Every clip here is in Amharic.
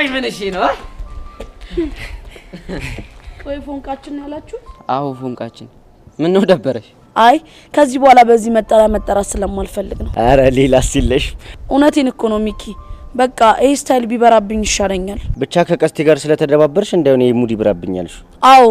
ቆይ ምን እሺ ነው ወይ ፎንቃችን ያላችሁ አዎ ፎንቃችን ምን ነው ደበረሽ አይ ከዚህ በኋላ በዚህ መጠራት ስለማልፈልግ ነው አረ ሌላ ሲልሽ እውነቴን እኮ ነው ሚኪ በቃ ይሄ ስታይል ቢበራብኝ ይሻለኛል ብቻ ከቀስቴ ጋር ስለተደባበርሽ እንደሆነ ይሙድ ይብራብኛልሽ አዎ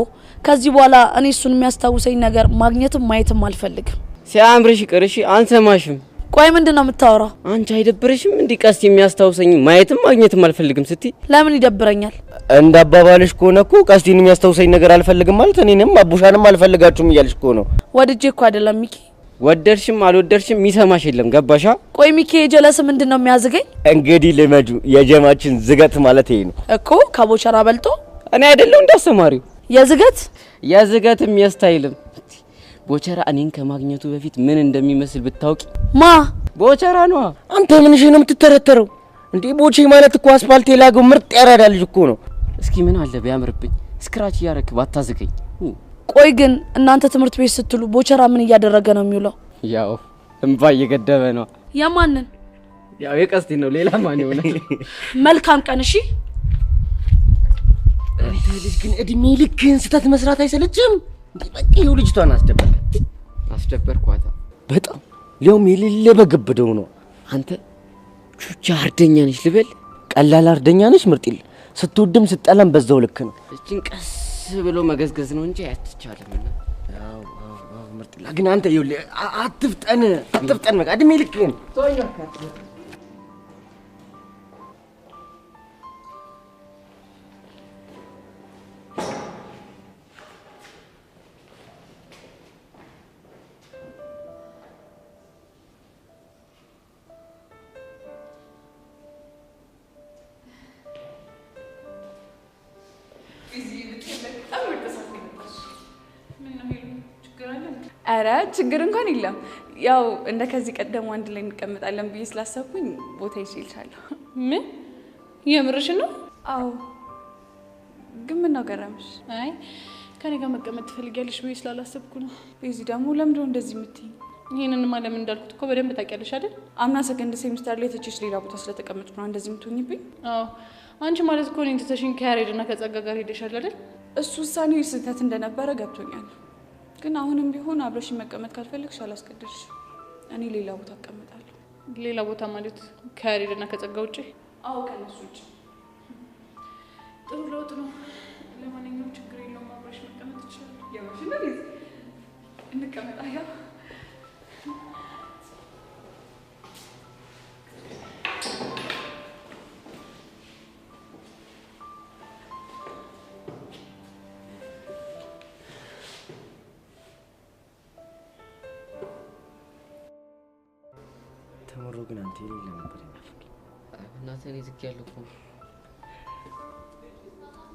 ከዚህ በኋላ እኔ እሱን የሚያስታውሰኝ ነገር ማግኘትም ማየትም አልፈልግም ሲያምርሽ ቅርሽ አንሰማሽም ቆይ ምንድነው የምታወራው አንቺ አይደብርሽም እንዴ ቀስት የሚያስታውሰኝ ማየትም ማግኘትም አልፈልግም ስትይ ለምን ይደብረኛል እንዳባባልሽ ከሆነኮ ቀስቴን የሚያስታውሰኝ ነገር አልፈልግም ማለት እኔንም አቡሻንም አልፈልጋችሁም እያልሽ እኮ ነው ወድጄ እኮ አይደለም ሚኪ ወደርሽም አልወደርሽም የሚሰማሽ የለም ገባሻ ቆይ ሚኪ የጀለስ ምንድነው የሚያዝገኝ እንግዲህ ለመዱ የጀማችን ዝገት ማለት ይሄ ነው እኮ ከቦቸራ በልጦ እኔ አይደለም እንዳስተማሪው የዝገት የሚያስታይልም ቦቸራ እኔን ከማግኘቱ በፊት ምን እንደሚመስል ብታውቂ ማ ቦቸራ ነው አንተ ምንሽ ነው የምትተረተረው እንዴ ቦቼ ማለት እኮ አስፋልት የላገው ምርጥ ያራዳ ልጅ እኮ ነው እስኪ ምን አለ ቢያምርብኝ ስክራች ያረክ ባታዝገኝ ቆይ ግን እናንተ ትምህርት ቤት ስትሉ ቦቸራ ምን እያደረገ ነው የሚውለው ያው እንባ እየገደበ ነው ያማንን ያው የቀስቲ ነው ሌላ ማን ይሆናል መልካም ቀን እሺ አንተ ልጅ ግን እድሜ ልክህን ስተት መስራት አይሰለችም እንዴ በቃ ይኸው ልጅቷን አስደበርኳታ በጣም ሊያውም የሌለ በግብደው ነው አንተ ቹቻ አርደኛ ነሽ ልበል ቀላል አርደኛ ነሽ ምርጥል ስትወድም ስትጠላም በዛው ልክ ነው እቺን ቀስ ብሎ መገዝገዝ ነው እንጂ አትቻለም አዎ ምርጥል ግን አንተ ይኸው አትፍጠን በቃ እድሜ ልክህን ቶኛካ አረ ችግር እንኳን የለም ያው እንደ ከዚህ ቀደም አንድ ላይ እንቀመጣለን ብዬ ስላሰብኩኝ ቦታ ይችላልሻለሁ ምን የምርሽ ነው አው ግን ምን ነው ገረምሽ አይ ከኔ ጋር መቀመጥ ትፈልጊያለሽ ብዬ ስላላሰብኩ ነው በዚህ ደግሞ ለምንድነው እንደዚህ የምትይኝ ይሄንን ማለም እንዳልኩት እኮ በደንብ ታውቂያለሽ አይደል አምና ሰከንድ ሴሚስተር ላይ ተችሽ ሌላ ቦታ ስለተቀመጥኩ ነው እንደዚህ የምትሆኝብኝ አዎ አንቺ ማለት እኮ እኔን ትተሽኝ ከያሬድና ከጸጋ ጋር ሄደሻል አይደል እሱ ውሳኔው ስህተት እንደነበረ ገብቶኛል ግን አሁንም ቢሆን አብረሽ መቀመጥ ካልፈልግሽ አላስገድድሽ እኔ ሌላ ቦታ እቀመጣለሁ ሌላ ቦታ ማለት ከያሬድና ከጸጋ ውጪ አዎ ከነሱ ውጪ ጥሩ ለውጥ ነው ለማንኛውም ችግር የለውም አብረሽ መቀመጥ ይችላል የማሽን ነው እንቀመጣለን ተመሮ ግን አንተ የሌለ ነበር ያፈክ እናንተ ነው ዝቅ ያለው እኮ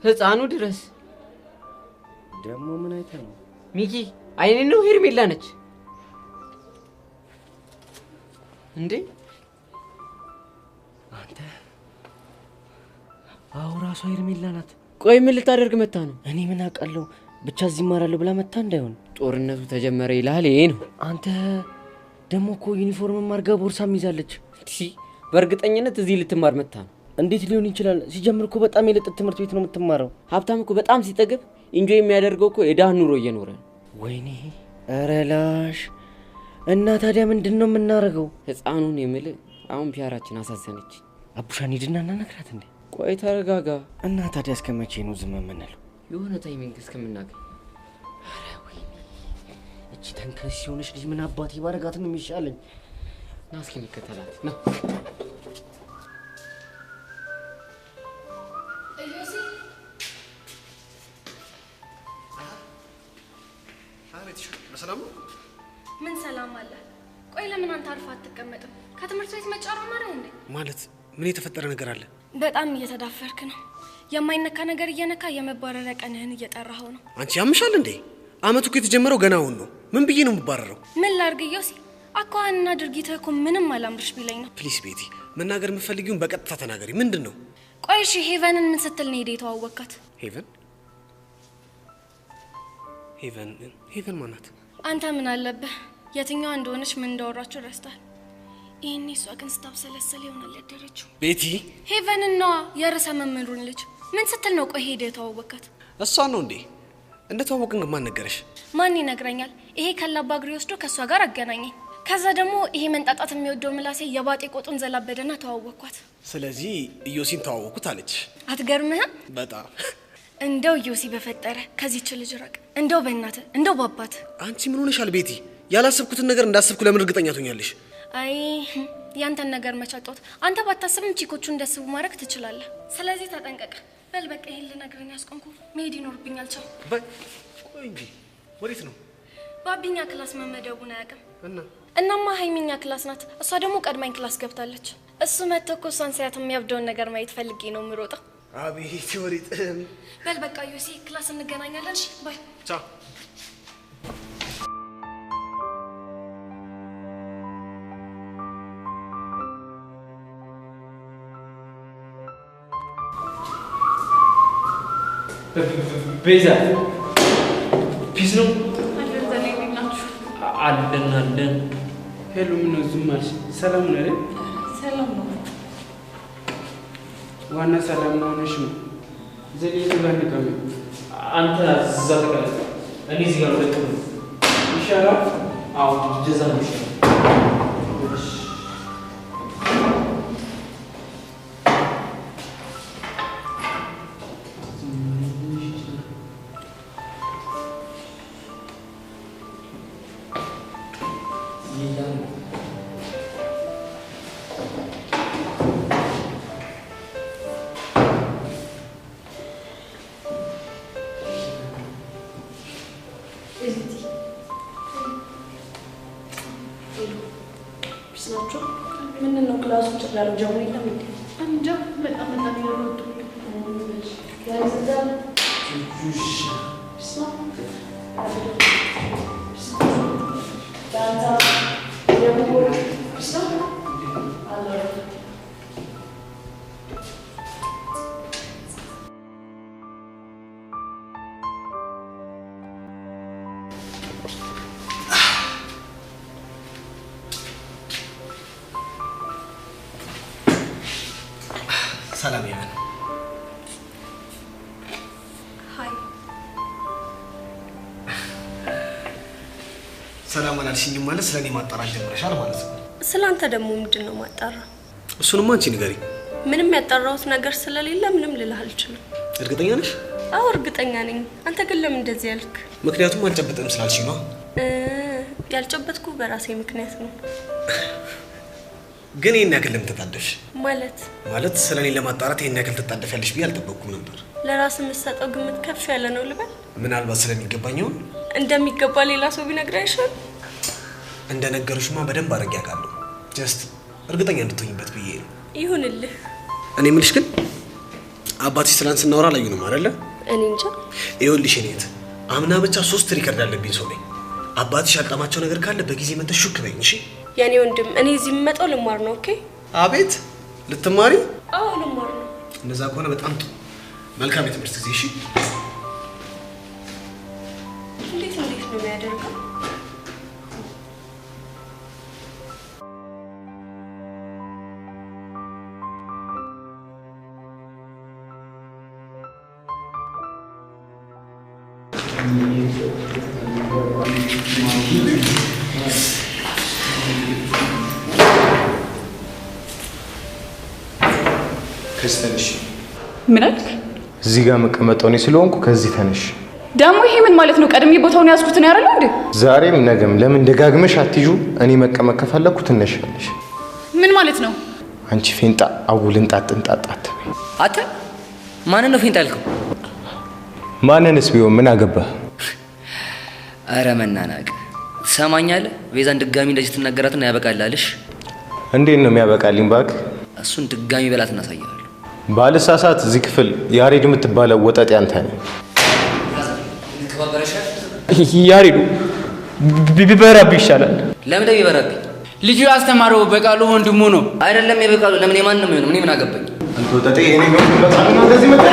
ህፃኑ ድረስ ደግሞ ምን አይተ ነው ሚኪ አይኔ ነው ሄርሜላ ነች እንዴ አንተ አውራሷ ሄርሜላ ናት ቆይ ምን ልታደርግ መጣ ነው እኔ ምን አውቃለሁ ብቻ እዚህ ማራለሁ ብላ መጣ እንዳይሆን ጦርነቱ ተጀመረ ይላል ይሄ ነው አንተ ደሞ እኮ ዩኒፎርም ማርጋ ቦርሳም ይዛለች እሺ በእርግጠኝነት እዚህ ልትማር መጣ ነው እንዴት ሊሆን ይችላል ሲጀምር እኮ በጣም የለጥ ትምህርት ቤት ነው የምትማረው ሀብታም እኮ በጣም ሲጠግብ ኢንጆይ የሚያደርገው እኮ የዳን ኑሮ እየኖረ ወይኔ አረላሽ እና ታዲያ ምንድነው የምናረገው ህፃኑን የምል አሁን ፒያራችን አሳዘነች አቡሻን ሂድና እናነግራት እንዴ ቆይ ተረጋጋ እና ታዲያ እስከመቼ ነው ዝም የምንለው የሆነ ታይሚንግ እስከምናገኝ አረ ወይኔ እቺ ተንከስ ሲሆነሽ ልጅ ምን አባቴ ባረጋት ነው የሚሻለኝ ና እስኪ እንከተላት ና ሰላም ነው ምን ሰላም አለ ቆይ ለምን አንተ አርፋ አትቀመጥም ከትምህርት ቤት መጫራ ማረህ እንዴ ማለት ምን የተፈጠረ ነገር አለ በጣም እየተዳፈርክ ነው የማይነካ ነገር እየነካ የመባረረ ቀንህን እየጠራኸው ነው አንቺ ያምሻል እንዴ አመቱ እኮ የተጀመረው ገና አሁን ነው ምን ብዬ ነው የምባረረው ምን ላርግ ዮሲ አኳንና ድርጊትህ እኮ ምንም አላምርሽ ቢለኝ ነው ፕሊስ ቤቲ መናገር የምትፈልጊውን በቀጥታ ተናገሪ ምንድነው ቆይ እሺ ሄቨንን ምን ስትል ነው ሄደው ተዋወቃት ሄቨን ማናት አንተ ምን አለብህ የትኛው እንደሆነች ምን እንዳወራችሁ ረስታል ይሄኔ እሷ ግን ስታብሰለሰል ይሆናል ያደረችው። ቤቲ ሄቨንና የርዕሰ መምህሩን ልጅ ምን ስትል ነው ቆይ ሄደ የተዋወቃት? እሷ ነው እንዴ? እንደተዋወቅን ግን ማን ነገረሽ? ማን ይነግረኛል? ይሄ ከላባ እግሬ ወስዶ ከሷ ጋር አገናኘኝ። ከዛ ደግሞ ይሄ መንጣጣት የሚወደው ምላሴ የባጤ ቆጡን ዘላበደና ተዋወቅኳት። ስለዚህ ኢዮሲን ተዋወቅኩት አለች። አትገርምህም? በጣም እንደው ኢዮሲ በፈጠረ ከዚህች ልጅ ራቅ። እንደው በእናትህ እንደው ባባት። አንቺ ምን ሆነሻል ቤቲ? ያላሰብኩትን ነገር እንዳሰብኩ ለምን እርግጠኛ ትሆኛለሽ? አይ ያንተን ነገር መቻጣት አንተ ባታስብም ቺኮቹ እንደስቡ ማድረግ ትችላለህ። ስለዚህ ተጠንቀቅ። በል በቃ ይሄን ልነግርህ ያስቆምኩ መሄድ ይኖርብኛል። ቻው። ቆይ እንጂ ወዴት ነው? ባቢኛ ክላስ መመደቡን አያውቅም። እናማ ሀይሚኛ ክላስ ናት። እሷ ደግሞ ቀድማኝ ክላስ ገብታለች። እሱ መጥቶ እኮ እሷን ሳያት የሚያብደውን ነገር ማየት ፈልጌ ነው የምሮጠው። አቤት ወሬት። በል በቃ ዮሲ ክላስ እንገናኛለን። እሺ ባይ። ቻው። ቤዛ ፒስ ነው አለን። ሄሎ ምን ነው ዝም አልሽ? ሰላም ነው አይደል? ሰላም ነው። ዋና ሰላም ነው ነሽ ነው ዘልዬ ተጋንቀም አንተ እዛ ተቀመጥ፣ እኔ እዚህ ጋር ልቀመጥ ይሻላል። አዎ ጀዛ ነው ይሻላል። ምንድነው ክላሱ ጭራሎ ጀምሮ የለም እንዴ? እንጃ በጣም ይወጡ ያንዘዳል ሰላም ይሁን። ሃይ ሰላም አላልሽኝም ማለት ስለኔ ማጣራት ጀምረሻል ማለት ነው። ስላንተ ደግሞ ምንድነው ማጣራ? እሱንማ አንቺ ንገሪ። ምንም ያጣራሁት ነገር ስለሌለ ምንም ልልህ አልችልም። እርግጠኛ ነሽ? አዎ እርግጠኛ ነኝ። አንተ ግን ለምን እንደዚህ ያልክ? ምክንያቱም አልጨበጥም ስላልሽኝ ነው። ያልጨበጥኩ በራሴ ምክንያት ነው። ግን ይሄን ያክል ለምን ተጣደፍሽ? ማለት ስለኔ ለማጣራት ይሄን ያክል ተጣደፊያለሽ ብዬ አልጠበቅኩም ነበር። ለራስ የምትሰጠው ግምት ከፍ ያለ ነው ልበል? ምናልባት ስለሚገባኝ ይሆን? እንደሚገባ ሌላ ሰው ቢነግር አይሻል? እንደነገሩሽማ በደንብ አድርጌ አውቃለሁ። ጀስት እርግጠኛ እንድትሆኝበት ብዬ ነው። ይሁንልህ። እኔ የምልሽ ግን አባትሽ ትናንት ስናወራ አላዩንም አይደለ? እኔ እንጃ። ይኸውልሽ እኔት አምና ብቻ 3 ሪከርድ አለብኝ ሰው ነኝ። አባትሽ ያልጠማቸው ነገር ካለ በጊዜ መጥተሽ ሹክ በይኝ እሺ? የኔ ወንድም እኔ እዚህ የምመጣው ልማር ነው። ኦኬ? አቤት ልትማሪ? አዎ ልማር ነው። እንደዛ ከሆነ በጣም ጥሩ። መልካም የትምህርት ጊዜ እሺ? እንዴት ነው የሚያደርገው? ከስተንሽ ምን አልክ? እዚህ ጋር መቀመጠው እኔ ስለሆንኩ ከዚህ ተነሽ። ደግሞ ይሄ ምን ማለት ነው? ቀድሜ ቦታውን ያዝኩት ነው ያረለ እንዴ? ዛሬም ነገም ለምን ደጋግመሽ አትይዙ? እኔ መቀመጥ ከፈለኩ ትነሻለሽ። ምን ማለት ነው? አንቺ ፌንጣ አጉልን ጣጥንጣጣት። አተ ማን ነው ፌንጣ ያልከው? ማንንስ ቢሆን ምን አገባህ? አረ መናናቅ ሰማኛለህ። ቤዛን ድጋሚ እንደዚህ ትናገራትና ያበቃላልሽ። እንዴት ነው የሚያበቃልኝ? እባክህ እሱን ድጋሚ በላት እናሳያለሁ። ባልሳሳት እዚህ ክፍል ያሬድ የምትባለው ወጠጤ አንተ ነህ። ያሬዱ ቢበራብህ ይሻላል። ለምን ቢበራብኝ? ልጁ ያስተማረው በቃሉ ወንድሙ ነው አይደለም? የበቃሉ ለምን የማን ነው የሚሆነው? ምን አገባኝ? አንተ ወጠጤ እኔ ነው በቃሉ ነው እንደዚህ መጣ።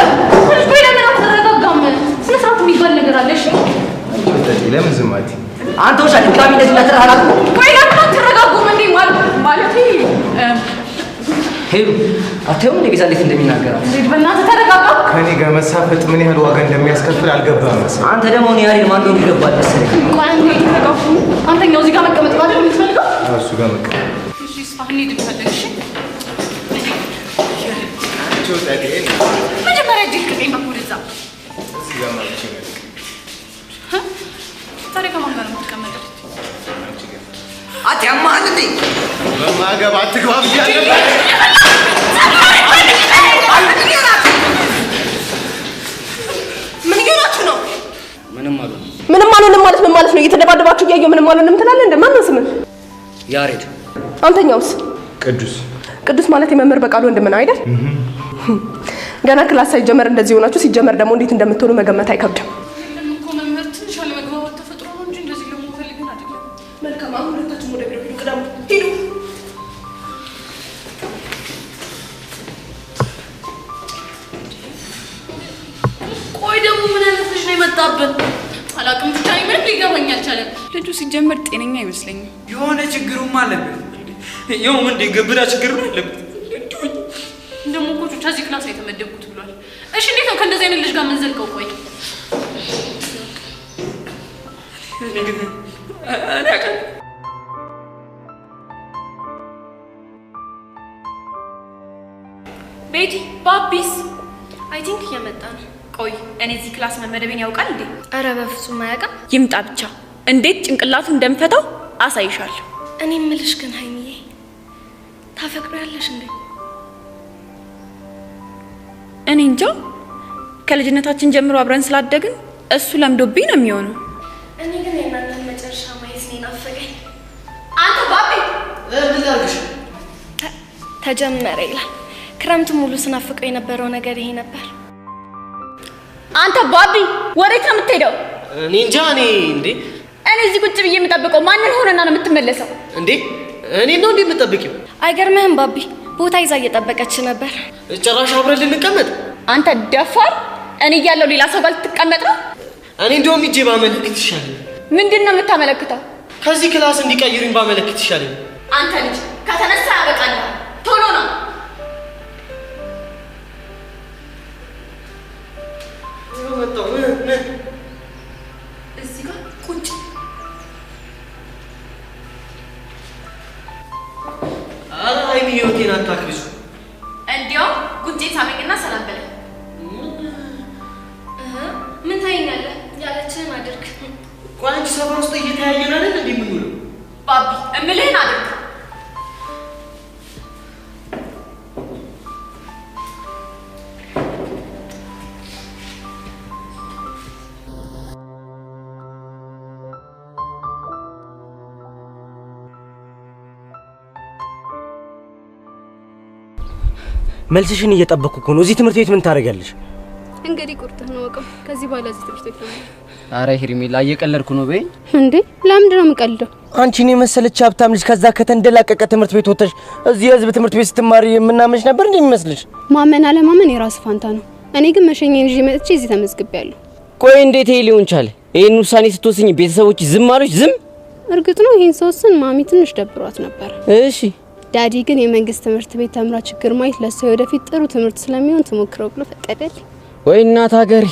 ቆይ ለምን አትረጋጋም? ስነ ስርዓት የሚባል ነገር አለ። እሺ ወጠጤ ለምን ዝም አትይ? አንተ ወሻ ድጋሚ እንደዚህ እንዳትረጋጉ። ቆይ ለምን አትረጋጉም እንዴ? ማለት አትየውም እንደ ቤዛ እንዴት እንደሚናገራት። በእናትህ ተረጋጋ። ከኔ ጋር መሳፈጥ ምን ያህል ዋጋ እንደሚያስከፍል አልገባህም መሰለኝ። አንተ ደግሞ እኔ ያሬድ ማን እንደሆነ ይገባል መሰለኝ። ቆይ አንተ ተረጋጋ። አንተኛው እዚህ ጋር መቀመጥ ማለት ነው የምትፈልገው? እሱ ጋር መቀመጥ። እሺ ስፋህኒ ድልፈልግ። እሺ መጀመሪያ እጅግ ከቀኝ በኩል እዛ እዚህ ጋር ማለት ነው። ታዲያ ከማን ጋር ነው የምትቀመጠው? አትያማል እንዴ? በማገባ አትግባብ ያለበት ምን እያላችሁ ነው? ምንም አሉ ምንም አልሆንም ማለት ምን ማለት ነው? እየተደባደባችሁ እያየሁ ምንም አልሆንም ትላለህ እንደ ማን ነው ስምህ? ያሬድ። አንተኛውስ? ቅዱስ። ቅዱስ ማለት የመምህር በቃሉ ወንድም ነው አይደል? ገና ክላስ ሳይጀመር እንደዚህ ሆናችሁ ሲጀመር ደግሞ እንዴት እንደምትሆኑ መገመት አይከብድም። እኮ መምህር ትንሽ አለመግባባት ተፈጥሮ ነው እንጂ እንደዚህ ደግሞ ፈልገን አይደለም። መልካም አሁን ሁለታችሁም ወደ ቢሮ ሂዱ። ቅዳሙ ሂዱ። ቆይ ደግሞ ምን አይነት ልጅ ነው የመጣብን? አላውቅም ብቻ ምንም ሊገባኝ አልቻለም። ልጁ ሲጀመር ጤነኛ አይመስለኝም። የሆነ ችግሩም አለበት። ይኸው ምን ገበዳ ችግር ነው አለበት። ደግሞ እኮ ከዚህ ክላስ ነው የተመደብኩት ብሏል። እሺ እንዴት ነው ከእንደዚህ አይነት ልጅ ጋር ምን ዘልቀው? ቆይ ቤቲ ባቢስ አይ ቲንክ እየመጣ ነው። ቆይ እኔ እዚህ ክላስ መመደቤን ያውቃል እንዴ? አረ በፍጹም አያውቅም። ይምጣ ብቻ እንዴት ጭንቅላቱ እንደምፈታው አሳይሻለሁ። እኔ እምልሽ ግን ሀይሚዬ ታፈቅሪያለሽ እንዴ? እኔ እንጃ ከልጅነታችን ጀምሮ አብረን ስላደግን እሱ ለምዶብኝ ነው የሚሆነው። እኔ ግን የእናንተን መጨረሻ ማየት ነው ናፈቀኝ። አንተ ባቢ ምን ያርግሽ? ተጀመረ ይላል። ክረምት ሙሉ ስናፍቀው የነበረው ነገር ይሄ ነበር። አንተ ባቢ ወዴት ነው የምትሄደው? እኔ እንጃ። እኔ እዚህ ቁጭ ብዬ የምጠብቀው ማንን ሆነና ነው የምትመለሰው? እንዴ እኔ ነው እንዴ የምጠብቂው? አይገርምህም ባቢ? ቦታ ይዛ እየጠበቀች ነበር። ጭራሽ አብረን ልንቀመጥ? አንተ ደፋር! እኔ እያለሁ ሌላ ሰው ጋር ልትቀመጥ ነው? እኔ እንደውም ሂጄ ባመለክት ይሻለኝ። ምንድን ነው የምታመለክተው? ከዚህ ክላስ እንዲቀይሩኝ ባመለክት ይሻለኝ። አንተ ልጅ ከተነሳ ያበቃል። ቶሎ ነው። እዚህ ጋር ቁጭ። ኧረ ሀይሚ ህይወቴን አታክብሱ። እንዲያውም ጉንጬን ሳመኝና ሰላም በለኝ። ምን ታየኛለህ? ያለችህን አድርግ። ቆይ አንቺ ሰፈር ውስጥ እየተያየን አይደል እንዴ የምንውለው? ባቢ እምልህን አድርግ። መልስሽን እየጠበቅኩ እኮ ነው። እዚህ ትምህርት ቤት ምን ታደርጊያለሽ? እንግዲህ ቁርጥህ ነው ወቀው። ከዚህ በኋላ እዚህ ትምህርት ቤት ነው። አረ ሄርሜላ እየቀለድኩ ነው በይ። እንዴ ለምንድን ነው የምቀልደው? አንቺን የመሰለች ሀብታም ልጅ ከዛ ከተንደላቀቀ ትምህርት ቤት ወጥተሽ እዚህ የህዝብ ትምህርት ቤት ስትማሪ የምናመንሽ ነበር እንዴ የሚመስልሽ? ማመን አለማመን የራስ ፋንታ ነው። እኔ ግን መሸኘኝ ይዤ መጥቼ እዚህ ተመዝግቤያለሁ። ቆይ እንዴት ይሄ ሊሆን ቻለ? ይሄን ውሳኔ ስትወስኝ ቤተሰቦች ዝም አሉሽ? ዝም? እርግጥ ነው ይሄን ስወስን ማሚ ትንሽ ደብሯት ነበር። እሺ ዳዲ ግን የመንግስት ትምህርት ቤት ተምራ ችግር ማየት ለሰው ወደፊት ጥሩ ትምህርት ስለሚሆን ትሞክረው ብሎ ፈቀደልኝ። ወይ እናት ሀገሬ፣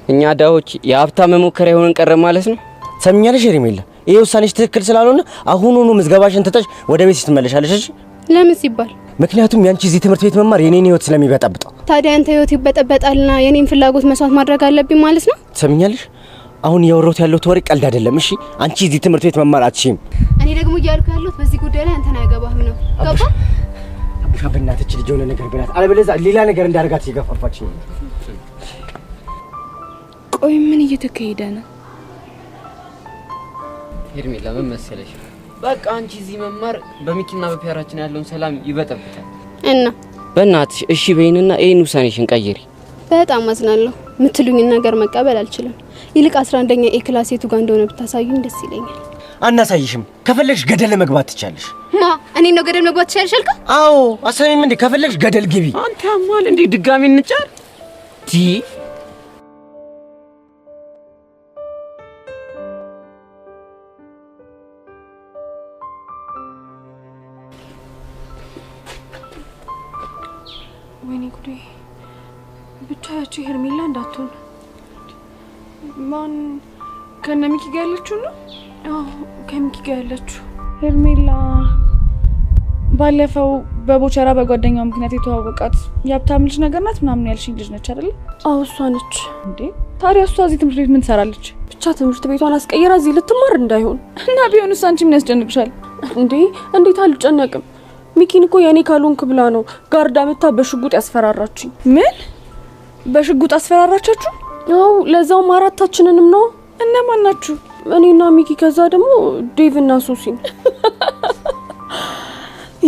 እኛ ዳዎች የሀብታም መሞከሪያ የሆነን ቀረ ማለት ነው። ሰምኛለሽ ሄርሜላ፣ ይሄ ውሳኔሽ ትክክል ስላልሆነ አሁኑኑ ምዝገባሽን ትተሽ ወደ ቤት ትመለሻለሽ። እሺ? ለምን ሲባል? ምክንያቱም ያንቺ እዚህ ትምህርት ቤት መማር የኔን ህይወት ስለሚበጠብጠው። ታዲያ አንተ ህይወት ይበጠበጣልና የኔን ፍላጎት መስዋዕት ማድረግ አለብኝ ማለት ነው? ሰምኛለሽ? አሁን እያወራሁት ያለሁት ወሬ ቀልድ አይደለም። እሺ? አንቺ እዚህ ትምህርት ቤት መማር አትችይም። እኔ ደግሞ እያልኩ ያለሁት በዚህ ጉዳይ ላይ አንተን አያገባህም ነው። ገባ? አቡሻ በእናትህ ልጅ የሆነ ነገር ብላት፣ አለበለዚያ ሌላ ነገር እንዳደርጋት እየገፋፋችኝ ነው። ቆይ ምን እየተካሄደ ነው? ሄርሜላ ምን መሰለሽ፣ በቃ አንቺ እዚህ መማር በሚኪና በፒያራችን ያለውን ሰላም ይበጠብጣል። እና በእናትሽ እሺ በይንና ይሄን ውሳኔሽን ቀይሪ። በጣም አዝናለሁ። የምትሉኝን ነገር መቀበል አልችልም። ይልቅ 11ኛ ኤ ክላስ የቱ ጋር እንደሆነ ብታሳዩኝ ደስ ይለኛል። አናሳይሽም። ከፈለግሽ ገደል መግባት ትቻለሽ። ማ እኔ ነው ገደል መግባት ትቻለሽ አልካ? አዎ አሰሚም እንዴ? ከፈለግሽ ገደል ግቢ። አንተ ያማል እንዴ? ድጋሚ እንጫር ቲ እንዳትሆን። ማን ከነ ሚኪ ጋር ያለችው ነው? አዎ ከሚኪ ጋር ያለችው ሄርሜላ። ባለፈው በቦቸራ በጓደኛው ምክንያት የተዋወቃት የሀብታም ልጅ ነገር ናት ምናምን ያልሽኝ ልጅ ነች አይደለ? አዎ እሷ ነች። እንዴ ታዲያ እሷ እዚህ ትምህርት ቤት ምን ትሰራለች? ብቻ ትምህርት ቤቷን አስቀይራ እዚህ ልትማር እንዳይሆን። እና ቢሆንስ አንቺ ምን ያስጨንቅሻል? እንዴ እንዴት አልጨነቅም? ሚኪን እኮ የኔ ካልሆንክ ብላ ነው ጋርዳ መታ በሽጉጥ ያስፈራራችኝ። ምን በሽጉጥ አስፈራራቻችሁ? አዎ ለዛውም አራታችንንም ነው። እነማን ናችሁ? እኔና ሚኪ፣ ከዛ ደግሞ ዴቭ እና ሶሲን።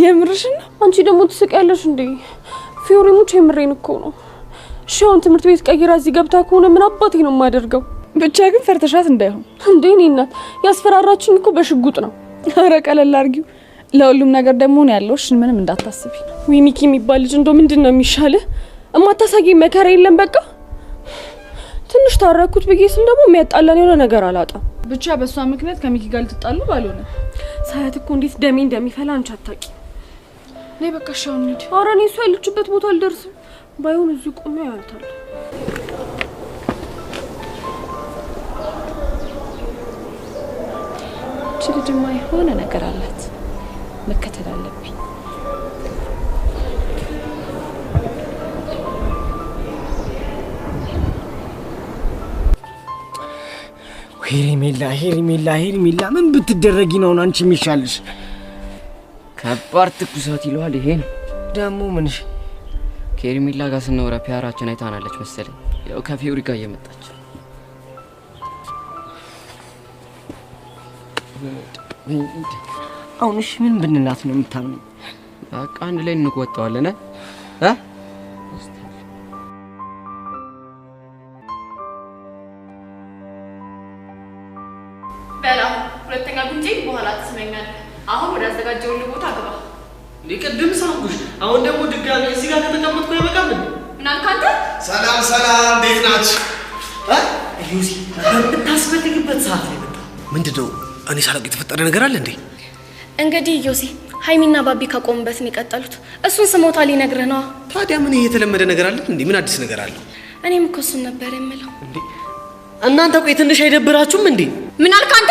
የምርሽን ነው? አንቺ ደግሞ ትስቂያለሽ እንዴ? ፊዮሪ ሙች የምሬን እኮ ነው። እሺ አሁን ትምህርት ቤት ቀይራ እዚህ ገብታ ከሆነ ምን አባቴ ነው የማደርገው? ብቻ ግን ፈርተሻት እንዳይሆን። እንዴ እኔ እናት ያስፈራራችኝ እኮ በሽጉጥ ነው። ኧረ ቀለል አድርጊው። ለሁሉም ነገር ደግሞ ነው ያለውሽ፣ ምንም እንዳታስቢ። ወይ ሚኪ የሚባል ልጅ እንደው ምንድን ነው የሚሻልህ? እማታሳጊኝ መከራ የለም። በቃ ትንሽ ታረኩት ብዬ ስል ደግሞ የሚያጣላን የሆነ ነገር አላጣም። ብቻ በእሷ ምክንያት ከሚኪ ጋር ልትጣሉ ባልሆነ። ሳያት እኮ እንዴት ደሜ እንደሚፈላ አንቺ አታውቂ። ነይ በቃ እሺ አሁን እንሂድ። ኧረ እኔ እሷ ያለችበት ቦታ አልደርስም። ባይሆን እዚህ ቆሜ አያታለሁ። እቺ ልጅማ የሆነ ነገር አላት፣ መከተል አለብኝ። ሄርሜላ ምን ብትደረጊ ነው አንቺ የሚሻልሽ? ከባድ ትኩሳት ይለዋል ይሄ ነው ደግሞ ምንሽ? ከሄርሜላ ጋር ስናወራ ፒያራችን አይታናለች መሰለኝ። ያው ከፊዮሪ ጋር እየመጣች አሁን እሺ ምን ብንላት ነው የምታምነው? በቃ አንድ ላይ እንቆጣዋለን በላ ሁለተኛ ጉንጬ በኋላ ትስመኛለህ። አሁን ወደ አዘጋጀውልህ ቦታ ግባ። እንዴ ቅድም ሳምኩሽ፣ አሁን ደግሞ ድጋሚ እዚህ ጋር ከተቀመጥኩ አይበቃም? ምን አልክ አንተ? ሰላም ሰላም፣ እንዴት ናችሁ? ዩሲ በምታስፈልግበት ሰዓት ላይ መጣ። ምንድነው? እኔ ሳላውቅ የተፈጠረ ነገር አለ እንዴ? እንግዲህ ዮሲ ሀይሚና ባቢ ካቆሙበት ነው የቀጠሉት። እሱን ስሞታ ሊነግርህ ነው። ታዲያ ምን የተለመደ ነገር አለ እንዴ? ምን አዲስ ነገር አለ? እኔም እኮ እሱን ነበር የምለው። እንዴ እናንተ ቆይ ትንሽ አይደብራችሁም እንዴ? ምን አልክ አንተ?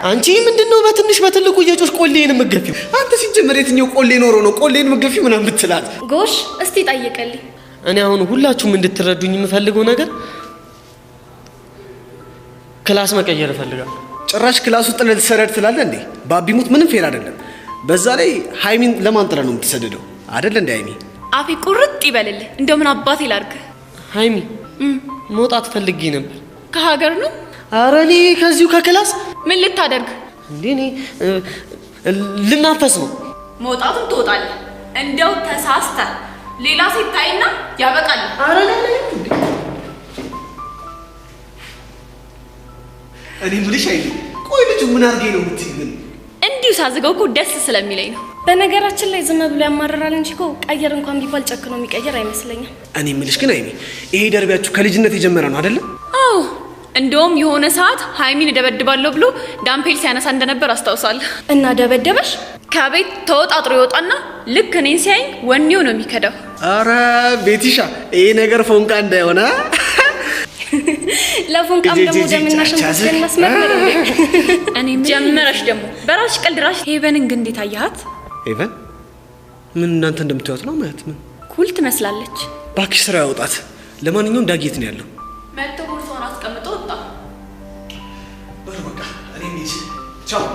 አንቺ ምንድነው በትንሽ በትልቁ እየጮሽ ቆሌን የምትገፊው? አንተ ሲጀመር የትኛው ቆሌ ኖሮ ነው ቆሌን የምትገፊው ምናምን ብትላት? ጎሽ እስቲ ጠይቅልኝ። እኔ አሁን ሁላችሁም እንድትረዱኝ የምፈልገው ነገር ክላስ መቀየር እፈልጋለሁ። ጭራሽ ክላስ ውስጥ ልትሰረድ ትላለህ እንዴ? ባቢሙት ምንም ፌር አይደለም። በዛ ላይ ሃይሚን ለማን ጥለህ ነው የምትሰደደው? አይደል እንዴ ሃይሚ? አፌ ቁርጥ ይበልልህ። እንደው ምን አባቴ ላድርግ? ሃይሚ መውጣት ፈልጌ ነበር። ከሀገር ነው? ኧረ እኔ ከዚሁ ከክላስ። ምን ልታደርግ እንዴ? እኔ ልናፈስ ነው። መውጣቱን ትወጣለህ። እንደው ተሳስተህ ሌላ ሴት ታይና ያበቃል። ኧረ እኔ ምልሽ አይደል? ቆይ ልጁ ምን አድርጌ ነው የምትይኝ? እንዲሁ ሳዝገው እኮ ደስ ስለሚለኝ ነው። በነገራችን ላይ ዝም ብሎ ያማርራል እንጂ እኮ ቀየር እንኳን ቢባል ጨክኖ የሚቀየር አይመስለኝም። እኔ ምልሽ ግን አይኔ ይሄ ደርቢያችሁ ከልጅነት የጀመረ ነው አይደለም? አዎ እንደውም የሆነ ሰዓት ሃይሚን እደበድባለሁ ብሎ ዳምፔል ሲያነሳ እንደነበር አስታውሳለሁ። እና ደበደበሽ? ከቤት ተወጣጥሮ ይወጣና ልክ እኔን ሲያይኝ ወኔው ነው የሚከዳው። አረ ቤቲሻ ይሄ ነገር ፎንቃ እንዳይሆነ ለፎንቃም ደግሞ ደምናሽን ተስከናስመር እንዴ? እኔ ጀመረሽ ደግሞ በራስሽ ቀልድራሽ። ሄቨንን ግን እንዴት አያት? ሄቨን ምን እናንተ እንደምታዩት ነው ማለት ምን ኩል ትመስላለች። ባክሽ ስራ ያውጣት። ለማንኛውም ዳጌት ነው ያለው። መጥቶ ቦርሳውን አስቀምጦ ወጣ። በቃ እኔ እንሂድ። ቻው።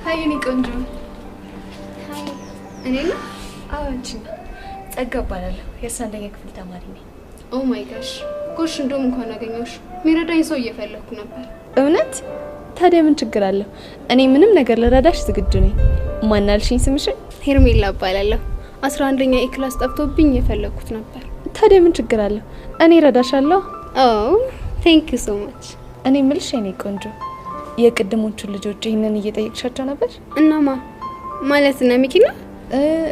ሀይ የኔ ቆንጆ። እኔ ነው? አዎ አንቺ ነው። ጸጋ እባላለሁ። የ11ኛ ክፍል ተማሪ ነኝ። ኦ ማይ ጋሽ ጎሽ፣ እንደውም እንኳን አገኘሁሽ። የሚረዳኝ ሰው እየፈለኩ ነበር። እውነት? ታዲያ ምን ችግር አለው? እኔ ምንም ነገር ልረዳሽ ዝግጁ ነኝ። ማን አልሽኝ ስምሽን? ሄርሜላ እባላለሁ። 11ኛ ኤ ክላስ ጠፍቶብኝ እየፈለኩት ነበር። ታዲያ ምን ችግር አለው? እኔ እረዳሻለሁ። ኦ ቴንክ ዩ ሶ ማች። እኔ ምልሽ የኔ ቆንጆ የቅድሞቹ ልጆች ይሄንን እየጠየቅሻቸው ነበር? እናማ ማለት እነ ሚኪ ነው?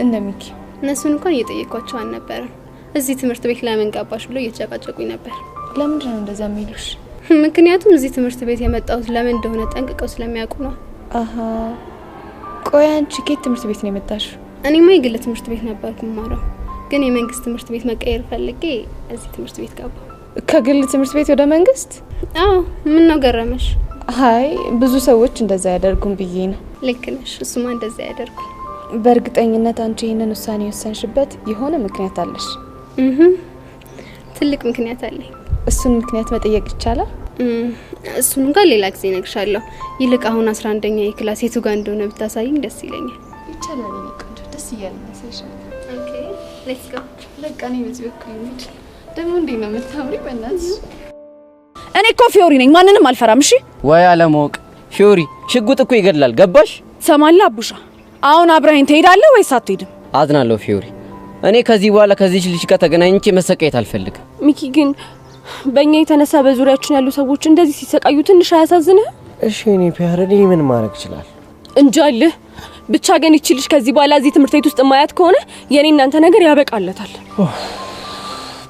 እነ ሚኪ። እነሱን እንኳን እየጠየቅኳቸው አልነበረም። እዚህ ትምህርት ቤት ለምን ገባሽ ብሎ እየተጨቃጨቁኝ ነበር። ለምንድን ነው እንደዛ የሚሉሽ? ምክንያቱም እዚህ ትምህርት ቤት የመጣሁት ለምን እንደሆነ ጠንቅቀው ስለሚያውቁ ነው። አሃ ቆይ አንቺ ከየት ትምህርት ቤት ነው የመጣሽው? እኔማ የግል ትምህርት ቤት ነበርኩ የምማረው፣ ግን የመንግስት ትምህርት ቤት መቀየር ፈልጌ እዚህ ትምህርት ቤት ገባሁ። ከግል ትምህርት ቤት ወደ መንግስት? አዎ ምን ነው ገረመሽ? አይ ብዙ ሰዎች እንደዛ ያደርጉም ብዬ ነው። ልክ ነሽ፣ እሱማ እንደዛ ያደርጉ። በእርግጠኝነት አንቺ ይሄንን ውሳኔ ወሰንሽበት የሆነ ምክንያት አለሽ? ትልቅ ምክንያት አለኝ። እሱን ምክንያት መጠየቅ ይቻላል? እሱን እንኳን ሌላ ጊዜ እነግርሻለሁ። ይልቅ አሁን 11ኛ የክላስ የቱ ጋር እንደሆነ ብታሳይኝ ደስ ይለኛል። ይቻላል። ቆንጆ ደስ እያለ ነው ሳይሻል። ኦኬ ሌትስ ጎ። በቃ እኔ በዚህ በኩል እንሂድ። ደግሞ እንዴት ነው የምታምሪ በእናትሽ። እኔ እኮ ፊዮሪ ነኝ፣ ማንንም አልፈራም። እሺ ወይ አለማወቅ። ፊዮሪ ሽጉጥ እኮ ይገድላል። ገባሽ? ሰማላ አቡሻ፣ አሁን አብረኸኝ ትሄዳለህ ወይስ አትሄድም? አዝናለሁ ፊዮሪ። እኔ ከዚህ በኋላ ከዚህ ልጅ ጋር ተገናኝቼ መሰቃየት አልፈልግም። ሚኪ ግን በእኛ የተነሳ በዙሪያችን ያሉ ሰዎች እንደዚህ ሲሰቃዩ ትንሽ አያሳዝንህ? እሺ እኔ ፒያረዲ ምን ማድረግ ይችላል? እንጃልህ። ብቻ ግን ይቺ ልጅ ከዚህ በኋላ እዚህ ትምህርት ቤት ውስጥ ማያት ከሆነ የኔ እናንተ ነገር ያበቃለታል።